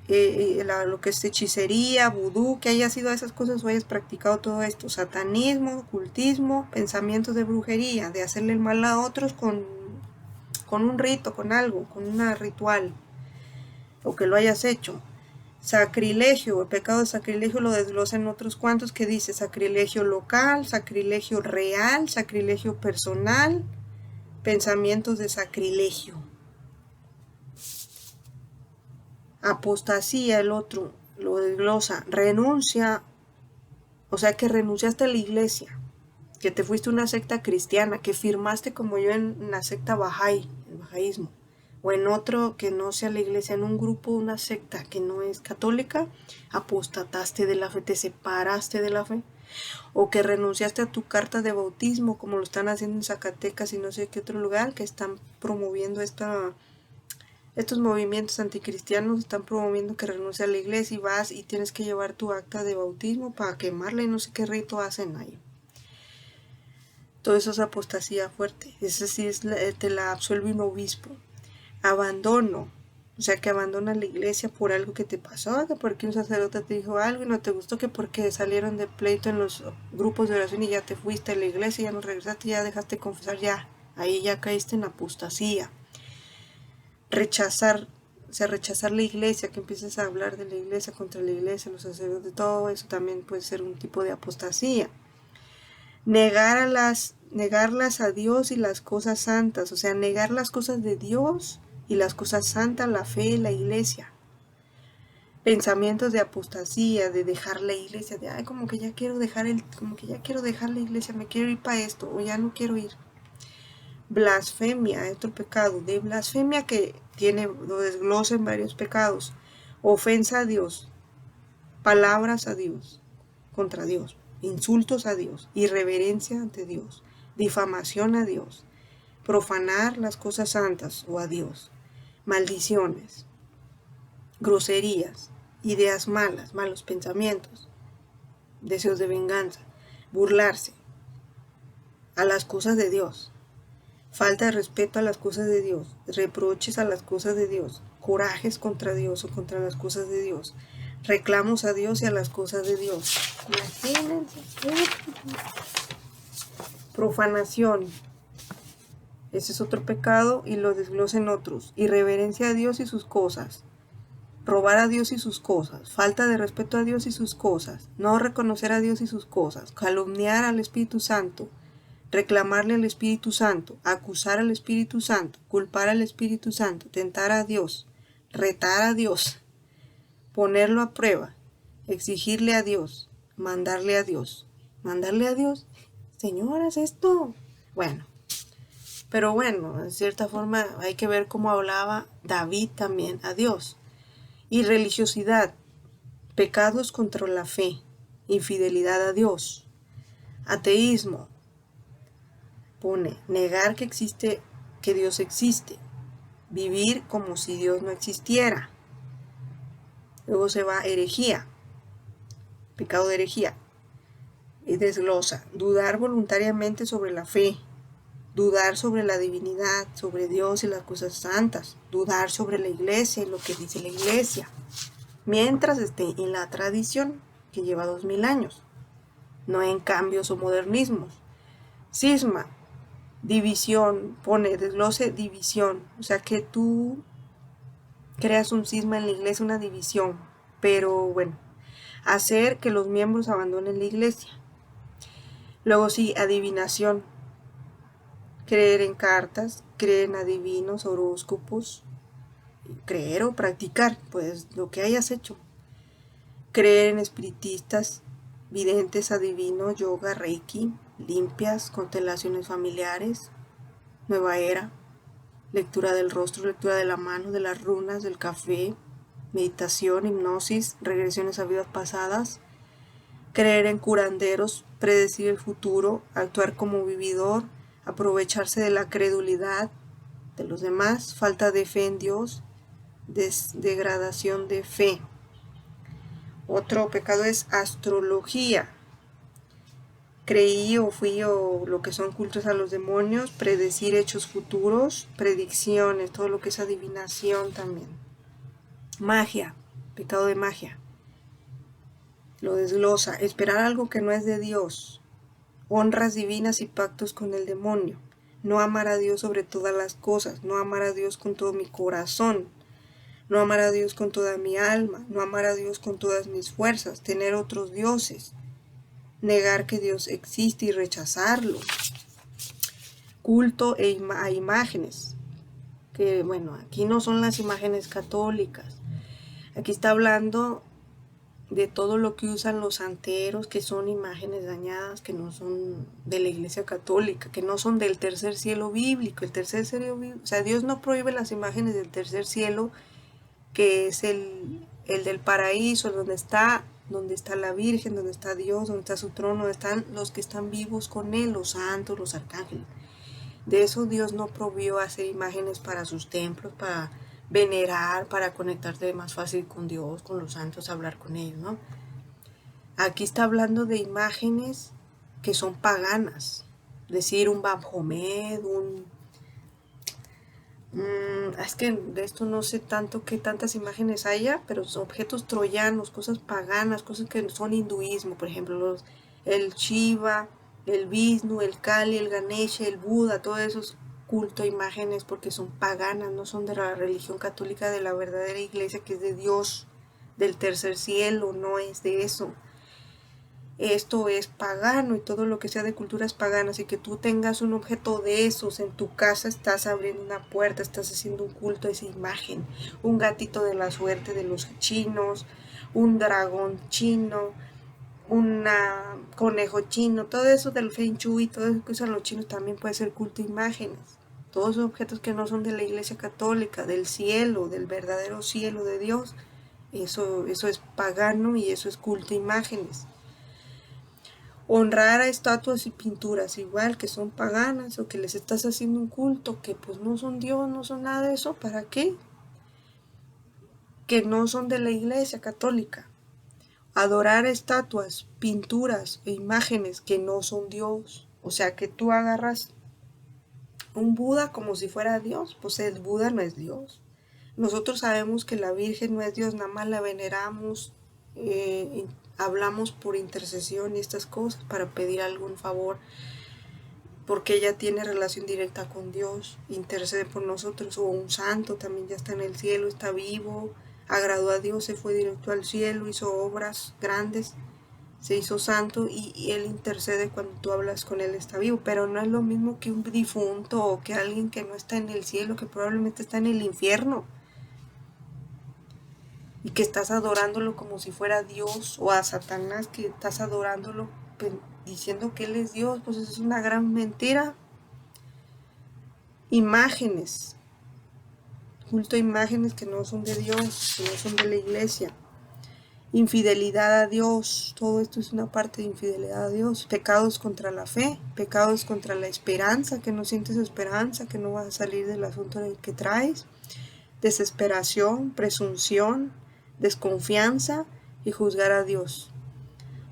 S1: Lo que es hechicería, vudú, que hayas ido a esas cosas o hayas practicado todo esto. Satanismo, ocultismo, pensamientos de brujería, de hacerle el mal a otros con un rito, con algo, con un ritual, o que lo hayas hecho. Sacrilegio, el pecado de sacrilegio lo desglosa en otros cuantos que dice sacrilegio local, sacrilegio real, sacrilegio personal, pensamientos de sacrilegio. Apostasía, el otro lo desglosa, renuncia, o sea que renunciaste a la iglesia, que te fuiste a una secta cristiana, que firmaste como yo en la secta Bahá'í, el bahaísmo, o en otro que no sea la iglesia, en un grupo, una secta que no es católica, apostataste de la fe, te separaste de la fe, o que renunciaste a tu carta de bautismo, como lo están haciendo en Zacatecas y no sé qué otro lugar, que están promoviendo estos movimientos anticristianos, están promoviendo que renuncies a la iglesia y vas y tienes que llevar tu acta de bautismo para quemarla y no sé qué rito hacen ahí. Todo eso es apostasía fuerte. Esa sí te la absuelve un obispo. Abandono. O sea, que abandonas la iglesia por algo que te pasó, que porque un sacerdote te dijo algo y no te gustó, que porque salieron de pleito en los grupos de oración y ya te fuiste a la iglesia, ya no regresaste, ya dejaste de confesar, ya. Ahí ya caíste en apostasía. Rechazar, o sea, rechazar la iglesia, que empieces a hablar de la iglesia, contra la iglesia, los sacerdotes, todo eso también puede ser un tipo de apostasía. Negarlas a Dios y las cosas santas, o sea, negar las cosas de Dios y las cosas santas, la fe y la iglesia. Pensamientos de apostasía, de dejar la iglesia, de ay, como que ya quiero dejar la iglesia, me quiero ir para esto, o ya no quiero ir. Blasfemia, otro pecado de blasfemia que lo desglosa en varios pecados. Ofensa a Dios, palabras a Dios, contra Dios, insultos a Dios, irreverencia ante Dios, difamación a Dios, profanar las cosas santas o a Dios, maldiciones, groserías, ideas malas, malos pensamientos, deseos de venganza, burlarse a las cosas de Dios, falta de respeto a las cosas de Dios, reproches a las cosas de Dios, corajes contra Dios o contra las cosas de Dios, reclamos a Dios y a las cosas de Dios. Imagínense. Profanación. Ese es otro pecado y lo desglosen otros. Irreverencia a Dios y sus cosas. Robar a Dios y sus cosas. Falta de respeto a Dios y sus cosas. No reconocer a Dios y sus cosas. Calumniar al Espíritu Santo. Reclamarle al Espíritu Santo. Acusar al Espíritu Santo. Culpar al Espíritu Santo. Tentar a Dios. Retar a Dios. Ponerlo a prueba. Exigirle a Dios. Mandarle a Dios. Mandarle a Dios. Señoras, esto. Bueno. Pero bueno, en cierta forma hay que ver cómo hablaba David también a Dios. Y religiosidad, pecados contra la fe, infidelidad a Dios. Ateísmo, pone negar que Dios existe, vivir como si Dios no existiera. Luego se va herejía, pecado de herejía. Y desglosa, dudar voluntariamente sobre la fe. Dudar sobre la divinidad, sobre Dios y las cosas santas. Dudar sobre la iglesia y lo que dice la iglesia. Mientras esté en la tradición que lleva 2000 años. No en cambios o modernismos. Cisma, división, pone desglose división. O sea que tú creas un cisma en la iglesia, una división. Pero bueno, hacer que los miembros abandonen la iglesia. Luego sí, adivinación. Creer en cartas, creer en adivinos, horóscopos, creer o practicar, pues lo que hayas hecho. Creer en espiritistas, videntes, adivinos, yoga, reiki, limpias, constelaciones familiares, nueva era, lectura del rostro, lectura de la mano, de las runas, del café, meditación, hipnosis, regresiones a vidas pasadas, creer en curanderos, predecir el futuro, actuar como vividor, aprovecharse de la credulidad de los demás, falta de fe en Dios, degradación de fe. Otro pecado es astrología. Creí o fui o lo que son cultos a los demonios, predecir hechos futuros, predicciones, todo lo que es adivinación también. Magia, pecado de magia. Lo desglosa, esperar algo que no es de Dios. Honras divinas y pactos con el demonio. No amar a Dios sobre todas las cosas. No amar a Dios con todo mi corazón. No amar a Dios con toda mi alma. No amar a Dios con todas mis fuerzas. Tener otros dioses. Negar que Dios existe y rechazarlo. Culto a imágenes. Que bueno, aquí no son las imágenes católicas. Aquí está hablando de todo lo que usan los santeros, que son imágenes dañadas, que no son de la Iglesia Católica, que no son del tercer cielo bíblico. El tercer cielo bíblico, o sea, Dios no prohíbe las imágenes del tercer cielo, que es el del paraíso, donde está la Virgen, donde está Dios, donde está su trono, donde están los que están vivos con Él, los santos, los arcángeles. De eso Dios no prohibió hacer imágenes para sus templos, para venerar, para conectarte más fácil con Dios, con los santos, hablar con ellos, ¿no? Aquí está hablando de imágenes que son paganas, decir un Baphomet, es que de esto no sé tanto qué tantas imágenes haya, pero son objetos troyanos, cosas paganas, cosas que son hinduismo, por ejemplo, el Shiva, el Vishnu, el Kali, el Ganesha, el Buda, todo eso es culto a imágenes porque son paganas, no son de la religión católica, de la verdadera iglesia que es de Dios, del tercer cielo, no es de eso. Esto es pagano y todo lo que sea de culturas paganas, y que tú tengas un objeto de esos en tu casa, estás abriendo una puerta, estás haciendo un culto a esa imagen. Un gatito de la suerte de los chinos, un dragón chino, un conejo chino, todo eso del Feng Shui, todo eso que usan los chinos también puede ser culto a imágenes. Todos los objetos que no son de la iglesia católica, del cielo, del verdadero cielo de Dios, eso es pagano y eso es culto a imágenes. Honrar a estatuas y pinturas igual que son paganas o que les estás haciendo un culto que pues no son Dios, no son nada de eso, ¿para qué? Que no son de la iglesia católica. Adorar estatuas, pinturas e imágenes que no son Dios, o sea que tú agarras un Buda como si fuera Dios, pues el Buda no es Dios. Nosotros sabemos que la Virgen no es Dios, nada más la veneramos, hablamos por intercesión y estas cosas para pedir algún favor, porque ella tiene relación directa con Dios, intercede por nosotros. O un santo también ya está en el cielo, está vivo, agradó a Dios, se fue directo al cielo, hizo obras grandes, se hizo santo y él intercede cuando tú hablas con él, está vivo. Pero no es lo mismo que un difunto o que alguien que no está en el cielo, que probablemente está en el infierno, y que estás adorándolo como si fuera Dios, o a Satanás que estás adorándolo diciendo que él es Dios. Pues eso es una gran mentira. Imágenes, culto a imágenes que no son de Dios, que no son de la iglesia. Infidelidad a Dios, todo esto es una parte de infidelidad a Dios. Pecados contra la fe, pecados contra la esperanza, que no sientes esperanza, que no vas a salir del asunto en el que traes. Desesperación, presunción, desconfianza y juzgar a Dios.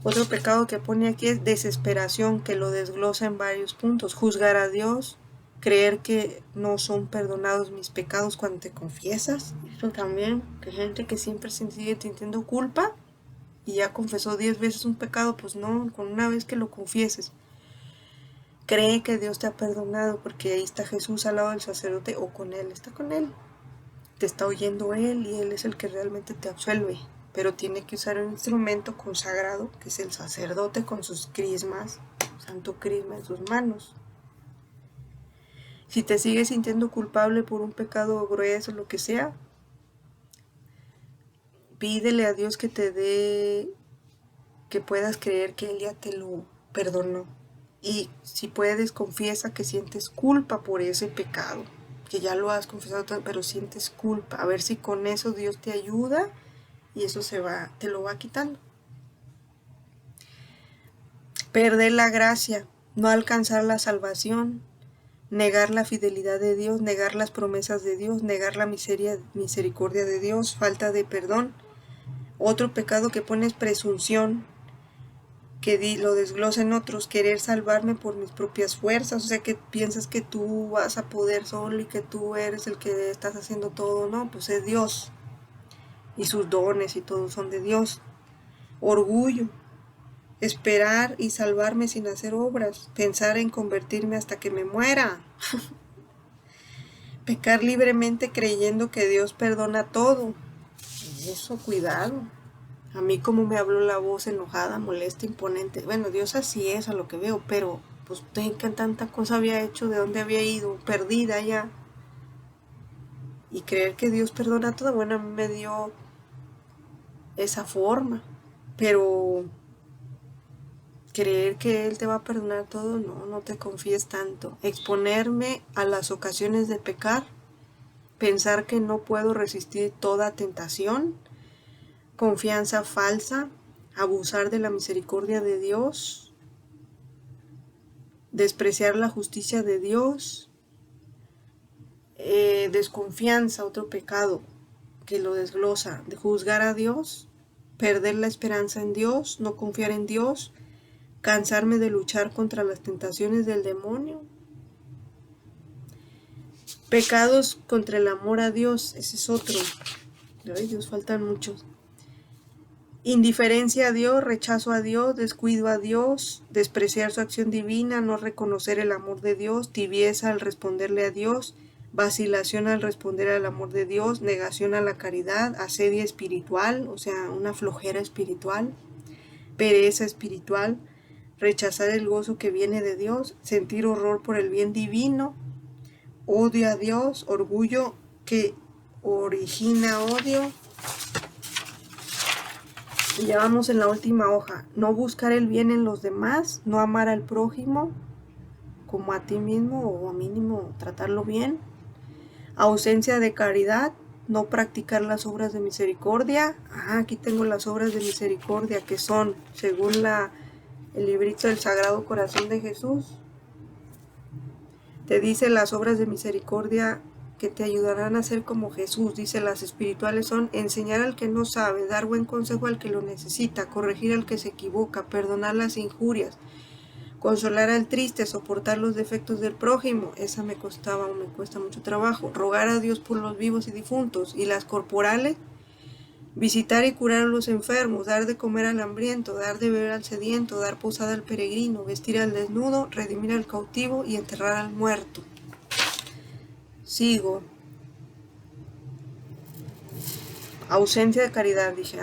S1: Otro pecado que pone aquí es desesperación, que lo desglosa en varios puntos. Juzgar a Dios, creer que no son perdonados mis pecados cuando te confiesas. Esto también, que gente que siempre se sigue sintiendo culpa y ya confesó 10 veces un pecado, pues no, con una vez que lo confieses. Cree que Dios te ha perdonado porque ahí está Jesús al lado del sacerdote, o con él, está con él. Te está oyendo él y él es el que realmente te absuelve. Pero tiene que usar un instrumento consagrado, que es el sacerdote con sus crismas, santo crisma en sus manos. Si te sigues sintiendo culpable por un pecado grueso, lo que sea, pídele a Dios que te dé, que puedas creer que Él ya te lo perdonó. Y si puedes, confiesa que sientes culpa por ese pecado, que ya lo has confesado todo, pero sientes culpa. A ver si con eso Dios te ayuda y eso te lo va quitando. Perder la gracia, no alcanzar la salvación, negar la fidelidad de Dios, negar las promesas de Dios, negar la misericordia de Dios, falta de perdón. Otro pecado que pone es presunción, que lo desglosen otros, querer salvarme por mis propias fuerzas, o sea que piensas que tú vas a poder solo y que tú eres el que estás haciendo todo. No, pues es Dios y sus dones y todo son de Dios. Orgullo, esperar y salvarme sin hacer obras, pensar en convertirme hasta que me muera. Pecar libremente creyendo que Dios perdona todo. Eso, cuidado. A mí como me habló la voz enojada, molesta, imponente. Bueno, Dios así es a lo que veo, pero pues que tanta cosa había hecho, de dónde había ido, perdida ya. Y creer que Dios perdona todo, bueno, a mí me dio esa forma. Pero creer que Él te va a perdonar todo, no te confíes tanto. Exponerme a las ocasiones de pecar, pensar que no puedo resistir toda tentación, confianza falsa, abusar de la misericordia de Dios, despreciar la justicia de Dios, desconfianza, otro pecado que lo desglosa, de juzgar a Dios, perder la esperanza en Dios, no confiar en Dios, cansarme de luchar contra las tentaciones del demonio. Pecados contra el amor a Dios, ese es otro. Ay, Dios, faltan muchos. Indiferencia a Dios, rechazo a Dios, descuido a Dios, despreciar su acción divina, no reconocer el amor de Dios, tibieza al responderle a Dios, vacilación al responder al amor de Dios, negación a la caridad, asedia espiritual, o sea, una flojera espiritual, pereza espiritual, rechazar el gozo que viene de Dios, sentir horror por el bien divino, odio a Dios, orgullo que origina odio. Y ya vamos en la última hoja. No buscar el bien en los demás, no amar al prójimo como a ti mismo o a mínimo tratarlo bien. Ausencia de caridad, no practicar las obras de misericordia. Aquí tengo las obras de misericordia que son, según el librito del Sagrado Corazón de Jesús, te dice las obras de misericordia que te ayudarán a ser como Jesús. Dice, las espirituales son enseñar al que no sabe, dar buen consejo al que lo necesita, corregir al que se equivoca, perdonar las injurias, consolar al triste, soportar los defectos del prójimo. Esa me costaba o me cuesta mucho trabajo. Rogar a Dios por los vivos y difuntos. Y las corporales, visitar y curar a los enfermos, dar de comer al hambriento, dar de beber al sediento, dar posada al peregrino, vestir al desnudo, redimir al cautivo y enterrar al muerto. Sigo. Ausencia de caridad, dije,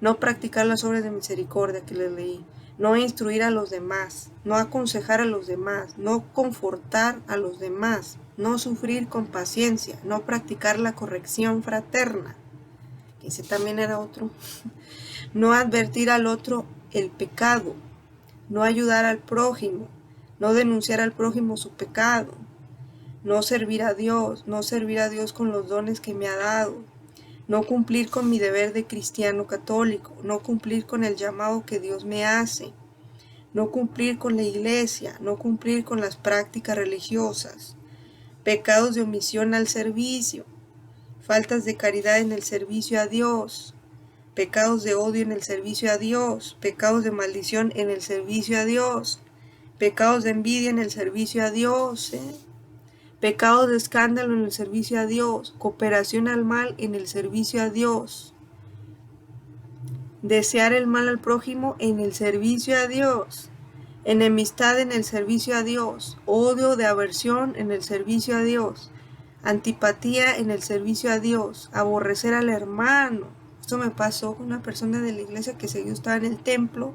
S1: no practicar las obras de misericordia que les leí, no instruir a los demás, no aconsejar a los demás, no confortar a los demás, no sufrir con paciencia, no practicar la corrección fraterna, que ese también era otro, no advertir al otro el pecado, no ayudar al prójimo, no denunciar al prójimo su pecado, no servir a Dios con los dones que me ha dado, no cumplir con mi deber de cristiano católico, no cumplir con el llamado que Dios me hace, no cumplir con la iglesia, no cumplir con las prácticas religiosas, pecados de omisión al servicio, faltas de caridad en el servicio a Dios, pecados de odio en el servicio a Dios, pecados de maldición en el servicio a Dios, pecados de envidia en el servicio a Dios, pecados de escándalo en el servicio a Dios, cooperación al mal en el servicio a Dios, desear el mal al prójimo en el servicio a Dios, enemistad en el servicio a Dios, odio de aversión en el servicio a Dios, antipatía en el servicio a Dios, aborrecer al hermano. Esto me pasó con una persona de la iglesia que seguía estaba en el templo,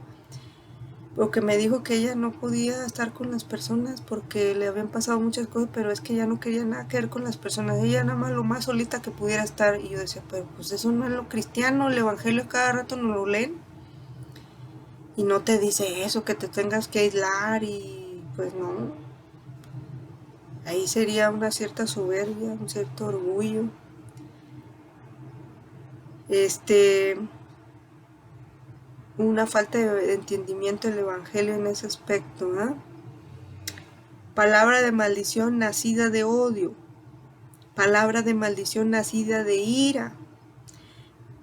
S1: porque me dijo que ella no podía estar con las personas porque le habían pasado muchas cosas, pero es que ella no quería nada que ver con las personas, ella nada más lo más solita que pudiera estar. Y yo decía, pero pues eso no es lo cristiano, el evangelio cada rato nos lo leen y no te dice eso, que te tengas que aislar, y pues no, ahí sería una cierta soberbia, un cierto orgullo. Una falta de entendimiento del evangelio en ese aspecto, Palabra de maldición nacida de odio, palabra de maldición nacida de ira,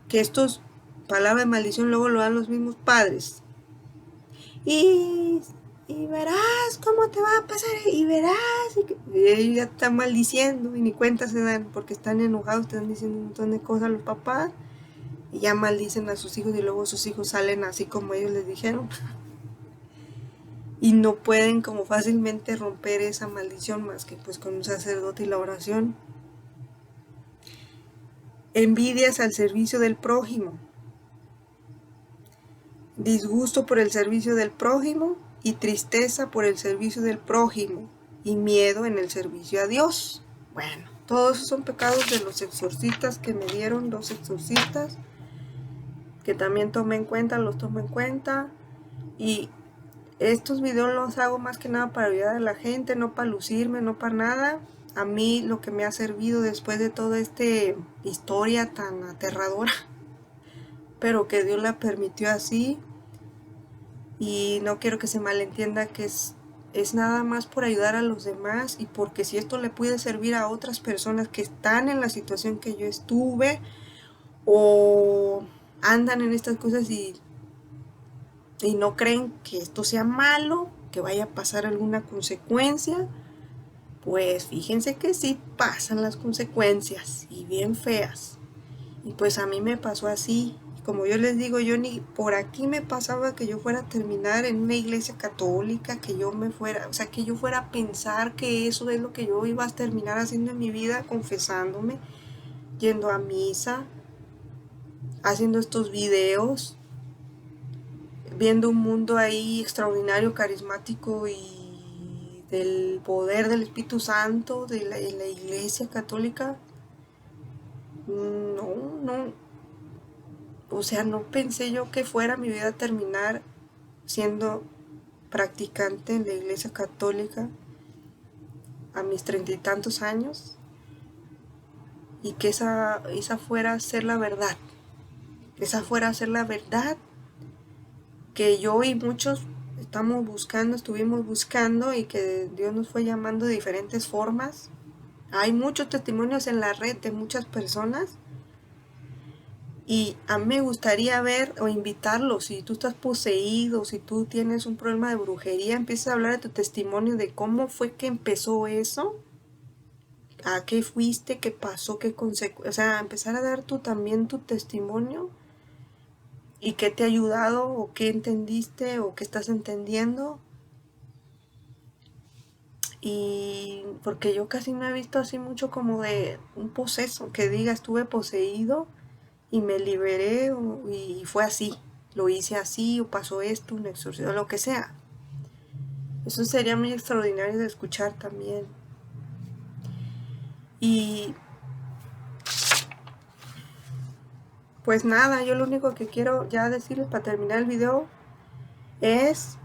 S1: que estos palabras de maldición luego lo dan los mismos padres. Y verás cómo te va a pasar, y verás, y ellos ya están maldiciendo y ni cuenta se dan porque están enojados, están diciendo un montón de cosas a los papás y ya maldicen a sus hijos y luego sus hijos salen así como ellos les dijeron y no pueden como fácilmente romper esa maldición más que pues con un sacerdote y la oración. Envidias al servicio del prójimo, disgusto por el servicio del prójimo y tristeza por el servicio del prójimo y miedo en el servicio a Dios. Bueno, todos esos son pecados de los exorcistas que me dieron, 2 exorcistas, que también los tomo en cuenta. Y estos videos los hago más que nada para ayudar a la gente, no para lucirme, no para nada. A mí lo que me ha servido después de toda esta historia tan aterradora, pero que Dios la permitió así, y no quiero que se malentienda que es nada más por ayudar a los demás y porque si esto le puede servir a otras personas que están en la situación que yo estuve o andan en estas cosas y y no creen que esto sea malo, que vaya a pasar alguna consecuencia, pues fíjense que sí pasan las consecuencias y bien feas. Y pues a mí me pasó así. Como yo les digo, yo ni por aquí me pasaba que yo fuera a terminar en una iglesia católica, que yo me fuera, o sea, que yo fuera a pensar que eso es lo que yo iba a terminar haciendo en mi vida, confesándome, yendo a misa, haciendo estos videos, viendo un mundo ahí extraordinario, carismático y del poder del Espíritu Santo, de la iglesia católica. No, no, o sea, no pensé yo que fuera mi vida a terminar siendo practicante en la iglesia católica a mis 30 y tantos años, y que esa fuera a ser la verdad, esa fuera a ser la verdad que yo y muchos estuvimos buscando, y que Dios nos fue llamando de diferentes formas. Hay muchos testimonios en la red de muchas personas, y a mí me gustaría ver o invitarlos. Si tú estás poseído, si tú tienes un problema de brujería, empieza a hablar de tu testimonio, de cómo fue que empezó eso, a qué fuiste, qué pasó, qué consecuencias, o sea, empezar a dar tú también tu testimonio, y qué te ha ayudado, o qué entendiste, o qué estás entendiendo. Y porque yo casi no he visto así mucho como de un poseso, que diga estuve poseído y me liberé, y fue así, lo hice así, o pasó esto, un exorcismo, lo que sea. Eso sería muy extraordinario de escuchar también. Y pues nada, yo lo único que quiero ya decirles para terminar el video es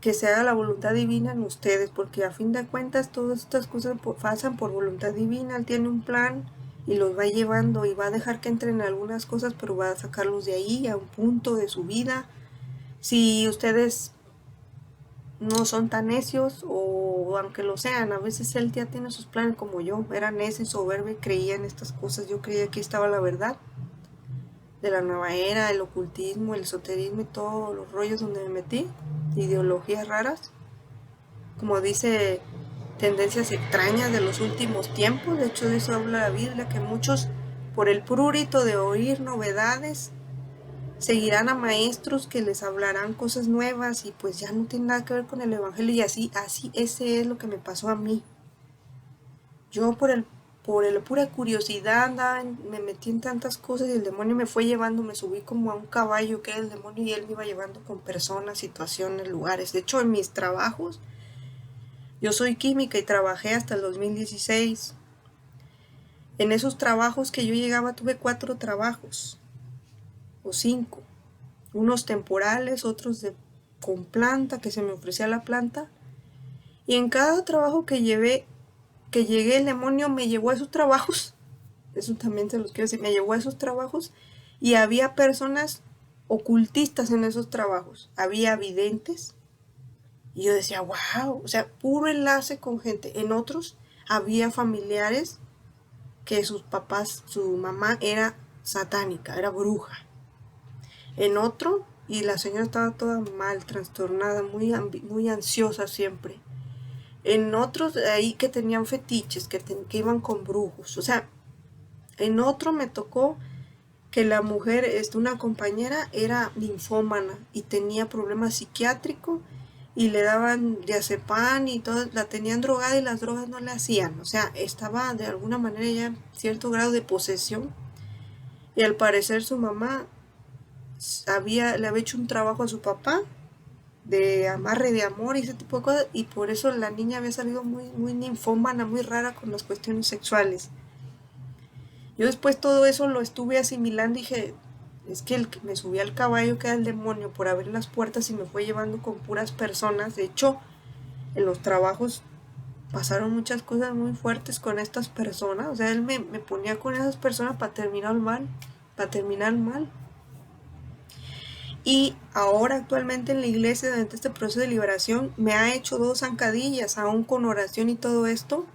S1: que se haga la voluntad divina en ustedes, porque a fin de cuentas todas estas cosas pasan por voluntad divina. Él tiene un plan y los va llevando, y va a dejar que entren en algunas cosas, pero va a sacarlos de ahí a un punto de su vida. Si ustedes no son tan necios, o aunque lo sean, a veces él ya tiene sus planes, como yo, era necio y soberbio y creía en estas cosas. Yo creía que estaba la verdad de la nueva era, el ocultismo, el esoterismo y todos los rollos donde me metí, ideologías raras, como dice, tendencias extrañas de los últimos tiempos. De hecho, de eso habla la Biblia, que muchos, por el prurito de oír novedades, seguirán a maestros que les hablarán cosas nuevas, y pues ya no tiene nada que ver con el evangelio. Y así ese es lo que me pasó a mí. Yo por el pura curiosidad me metí en tantas cosas, y el demonio me fue llevando, me subí como a un caballo que era el demonio, y él me iba llevando con personas, situaciones, lugares. De hecho, en mis trabajos, yo soy química y trabajé hasta el 2016. En esos trabajos que yo llegaba tuve 4 trabajos o 5. Unos temporales, otros con planta, que se me ofrecía la planta. Y en cada trabajo que llegué, el demonio me llevó a esos trabajos. Eso también se los quiero decir, me llevó a esos trabajos, y había personas ocultistas en esos trabajos. Había videntes. Y yo decía, wow, o sea, puro enlace con gente. En otros había familiares que sus papás, su mamá era satánica, era bruja. En otro, y la señora estaba toda mal, trastornada, muy ansiosa siempre. En otros, ahí que tenían fetiches, que iban con brujos. O sea, en otro me tocó que la mujer, una compañera, era ninfómana y tenía problemas psiquiátricos, y le daban diazepam y todo, la tenían drogada, y las drogas no le hacían. O sea, estaba de alguna manera ya en cierto grado de posesión, y al parecer su mamá le había hecho un trabajo a su papá de amarre, de amor y ese tipo de cosas, y por eso la niña había salido muy ninfómana, muy rara con las cuestiones sexuales. Yo después todo eso lo estuve asimilando, y dije, es que el que me subí al caballo, que era el demonio, por abrir las puertas, y me fue llevando con puras personas. De hecho, en los trabajos pasaron muchas cosas muy fuertes con estas personas. O sea, él me ponía con esas personas para terminar mal, Y ahora actualmente en la iglesia, durante este proceso de liberación, me ha hecho 2 zancadillas, aún con oración y todo esto.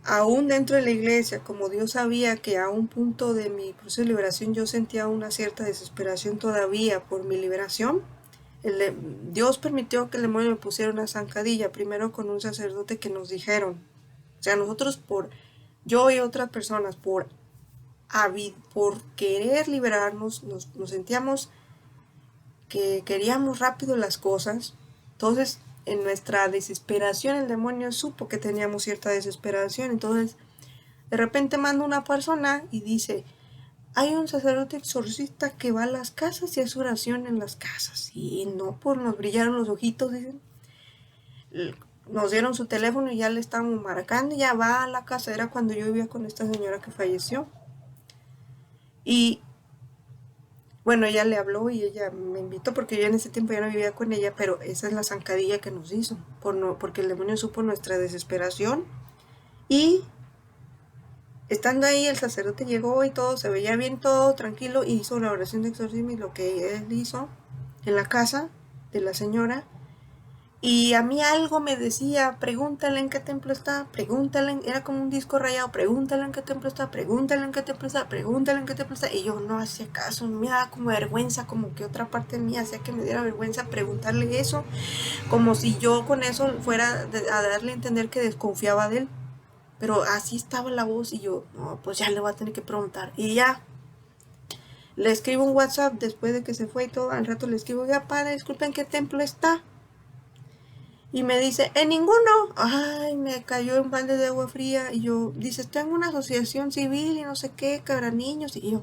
S1: Aún dentro de la iglesia, como Dios sabía que a un punto de mi proceso de liberación yo sentía una cierta desesperación todavía por mi liberación, Dios permitió que el demonio me pusiera una zancadilla, primero con un sacerdote que nos dijeron, o sea, nosotros yo y otras personas, por querer liberarnos, nos sentíamos que queríamos rápido las cosas. Entonces, en nuestra desesperación, el demonio supo que teníamos cierta desesperación. Entonces, de repente manda una persona y dice, hay un sacerdote exorcista que va a las casas y hace oración en las casas. Y no, pues nos brillaron los ojitos, dicen. Nos dieron su teléfono y ya le estábamos marcando y ya va a la casa. Era cuando yo vivía con esta señora que falleció. Y bueno, ella le habló y ella me invitó porque yo en ese tiempo ya no vivía con ella, pero esa es la zancadilla que nos hizo, porque el demonio supo nuestra desesperación. Y estando ahí, el sacerdote llegó y todo, se veía bien, todo tranquilo, y hizo la oración de exorcismo y lo que él hizo en la casa de la señora. Y a mí algo me decía, pregúntale en qué templo está, pregúntale, era como un disco rayado, pregúntale en qué templo está, pregúntale en qué templo está, pregúntale en qué templo está. Y yo no hacía caso, me daba como vergüenza, como que otra parte mía hacía que me diera vergüenza preguntarle eso, como si yo con eso fuera a darle a entender que desconfiaba de él. Pero así estaba la voz y yo, no, pues ya le voy a tener que preguntar. Y ya, le escribo un WhatsApp después de que se fue y todo, al rato le escribo, ya padre, disculpen, ¿en qué templo está? Y me dice, en ninguno. Ay, me cayó un balde de agua fría. Y yo, dice, está en una asociación civil y no sé qué, que habrá niños. Y yo,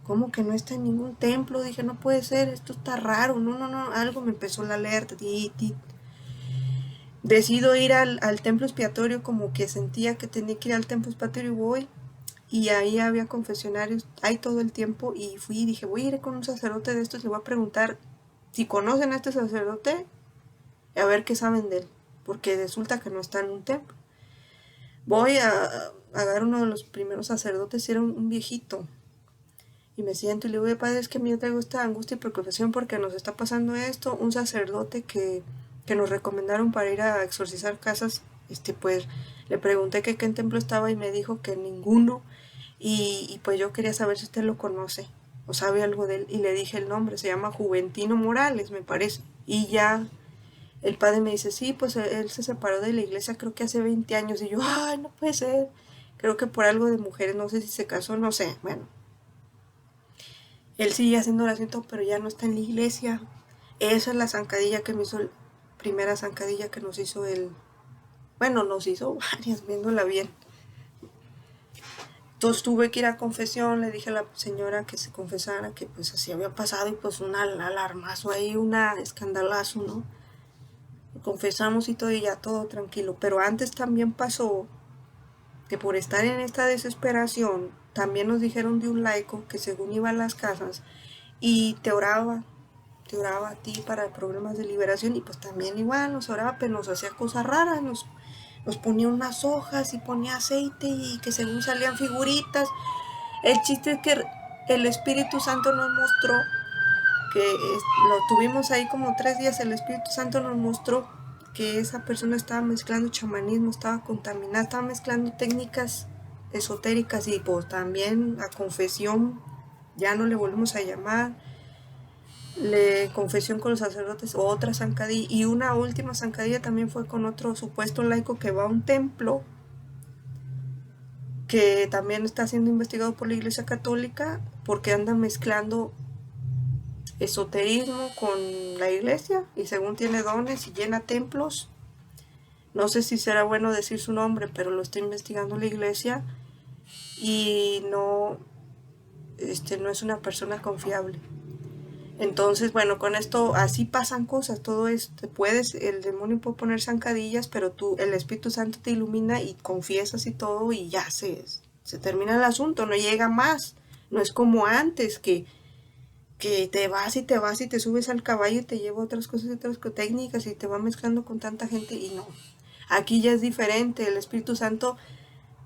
S1: ¿cómo que no está en ningún templo? Dije, no puede ser, esto está raro. No, no, no, algo me empezó la alerta. Decido ir al templo expiatorio, como que sentía que tenía que ir al templo expiatorio y voy. Y ahí había confesionarios, ahí todo el tiempo. Y fui y dije, voy a ir con un sacerdote de estos, le voy a preguntar si conocen a este sacerdote, a ver qué saben de él, porque resulta que no está en un templo. Voy a agarrar uno de los primeros sacerdotes, y era un viejito, y me siento y le digo, padre, es que a mí traigo esta angustia y preocupación porque nos está pasando esto. Un sacerdote que nos recomendaron para ir a exorcizar casas, pues le pregunté que qué templo estaba y me dijo que ninguno, y pues yo quería saber si usted lo conoce o sabe algo de él, y le dije el nombre, se llama Juventino Morales, me parece, y ya el padre me dice, sí, pues él se separó de la iglesia creo que hace 20 años. Y yo, ay, no puede ser. Creo que por algo de mujeres, no sé si se casó, no sé. Bueno, él sigue haciendo oración, pero ya no está en la iglesia. Esa es la zancadilla que me hizo, primera zancadilla que nos hizo él. Bueno, nos hizo varias, viéndola bien. Entonces tuve que ir a confesión, le dije a la señora que se confesara, que pues así había pasado, y pues un alarmazo ahí, una escandalazo, ¿no? Confesamos y todo, y ya todo tranquilo. Pero antes también pasó que por estar en esta desesperación, también nos dijeron de un laico que según iba a las casas y te oraba a ti para problemas de liberación, y pues también igual nos oraba, pero nos hacía cosas raras, nos ponía unas hojas y ponía aceite y que según salían figuritas. El chiste es que el Espíritu Santo nos mostró que lo tuvimos ahí como 3 días. El Espíritu Santo nos mostró que esa persona estaba mezclando chamanismo, estaba contaminada, estaba mezclando técnicas esotéricas, y pues también a confesión, ya no le volvimos a llamar, le confesión con los sacerdotes, otra zancadilla, y una última zancadilla también fue con otro supuesto laico que va a un templo, que también está siendo investigado por la Iglesia Católica porque anda mezclando esoterismo con la iglesia, y según tiene dones y llena templos. No sé si será bueno decir su nombre, pero lo está investigando la iglesia y no, no es una persona confiable. Entonces, bueno, con esto así pasan cosas. Todo esto el demonio puede poner zancadillas, pero el Espíritu Santo te ilumina y confiesas y todo, y ya se termina el asunto, no llega más. No es como antes que te vas y te subes al caballo y te lleva otras cosas, otras técnicas, y te va mezclando con tanta gente. Y no, aquí ya es diferente. El Espíritu Santo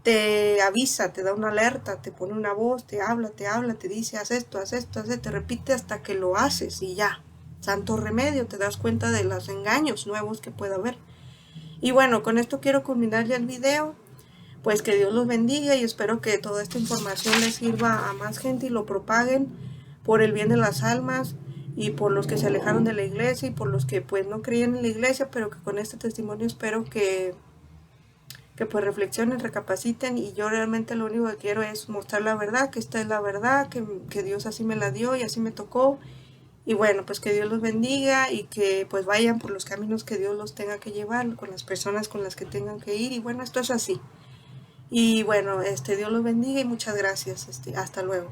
S1: te avisa, te da una alerta, te pone una voz, te habla, te dice, haz esto, te repite hasta que lo haces, y ya, santo remedio, te das cuenta de los engaños nuevos que puede haber. Y bueno, con esto quiero culminar ya el video. Pues que Dios los bendiga, y espero que toda esta información les sirva a más gente y lo propaguen por el bien de las almas. y por los que se alejaron de la iglesia y por los que pues no creían en la iglesia, pero que con este testimonio espero que pues reflexionen, recapaciten, y yo realmente lo único que quiero es mostrar la verdad, que esta es la verdad, que Dios así me la dio y así me tocó. Y bueno, pues que Dios los bendiga y que pues vayan por los caminos que Dios los tenga que llevar, con las personas con las que tengan que ir. Y bueno, esto es así. Y bueno, Dios los bendiga y muchas gracias. Hasta luego.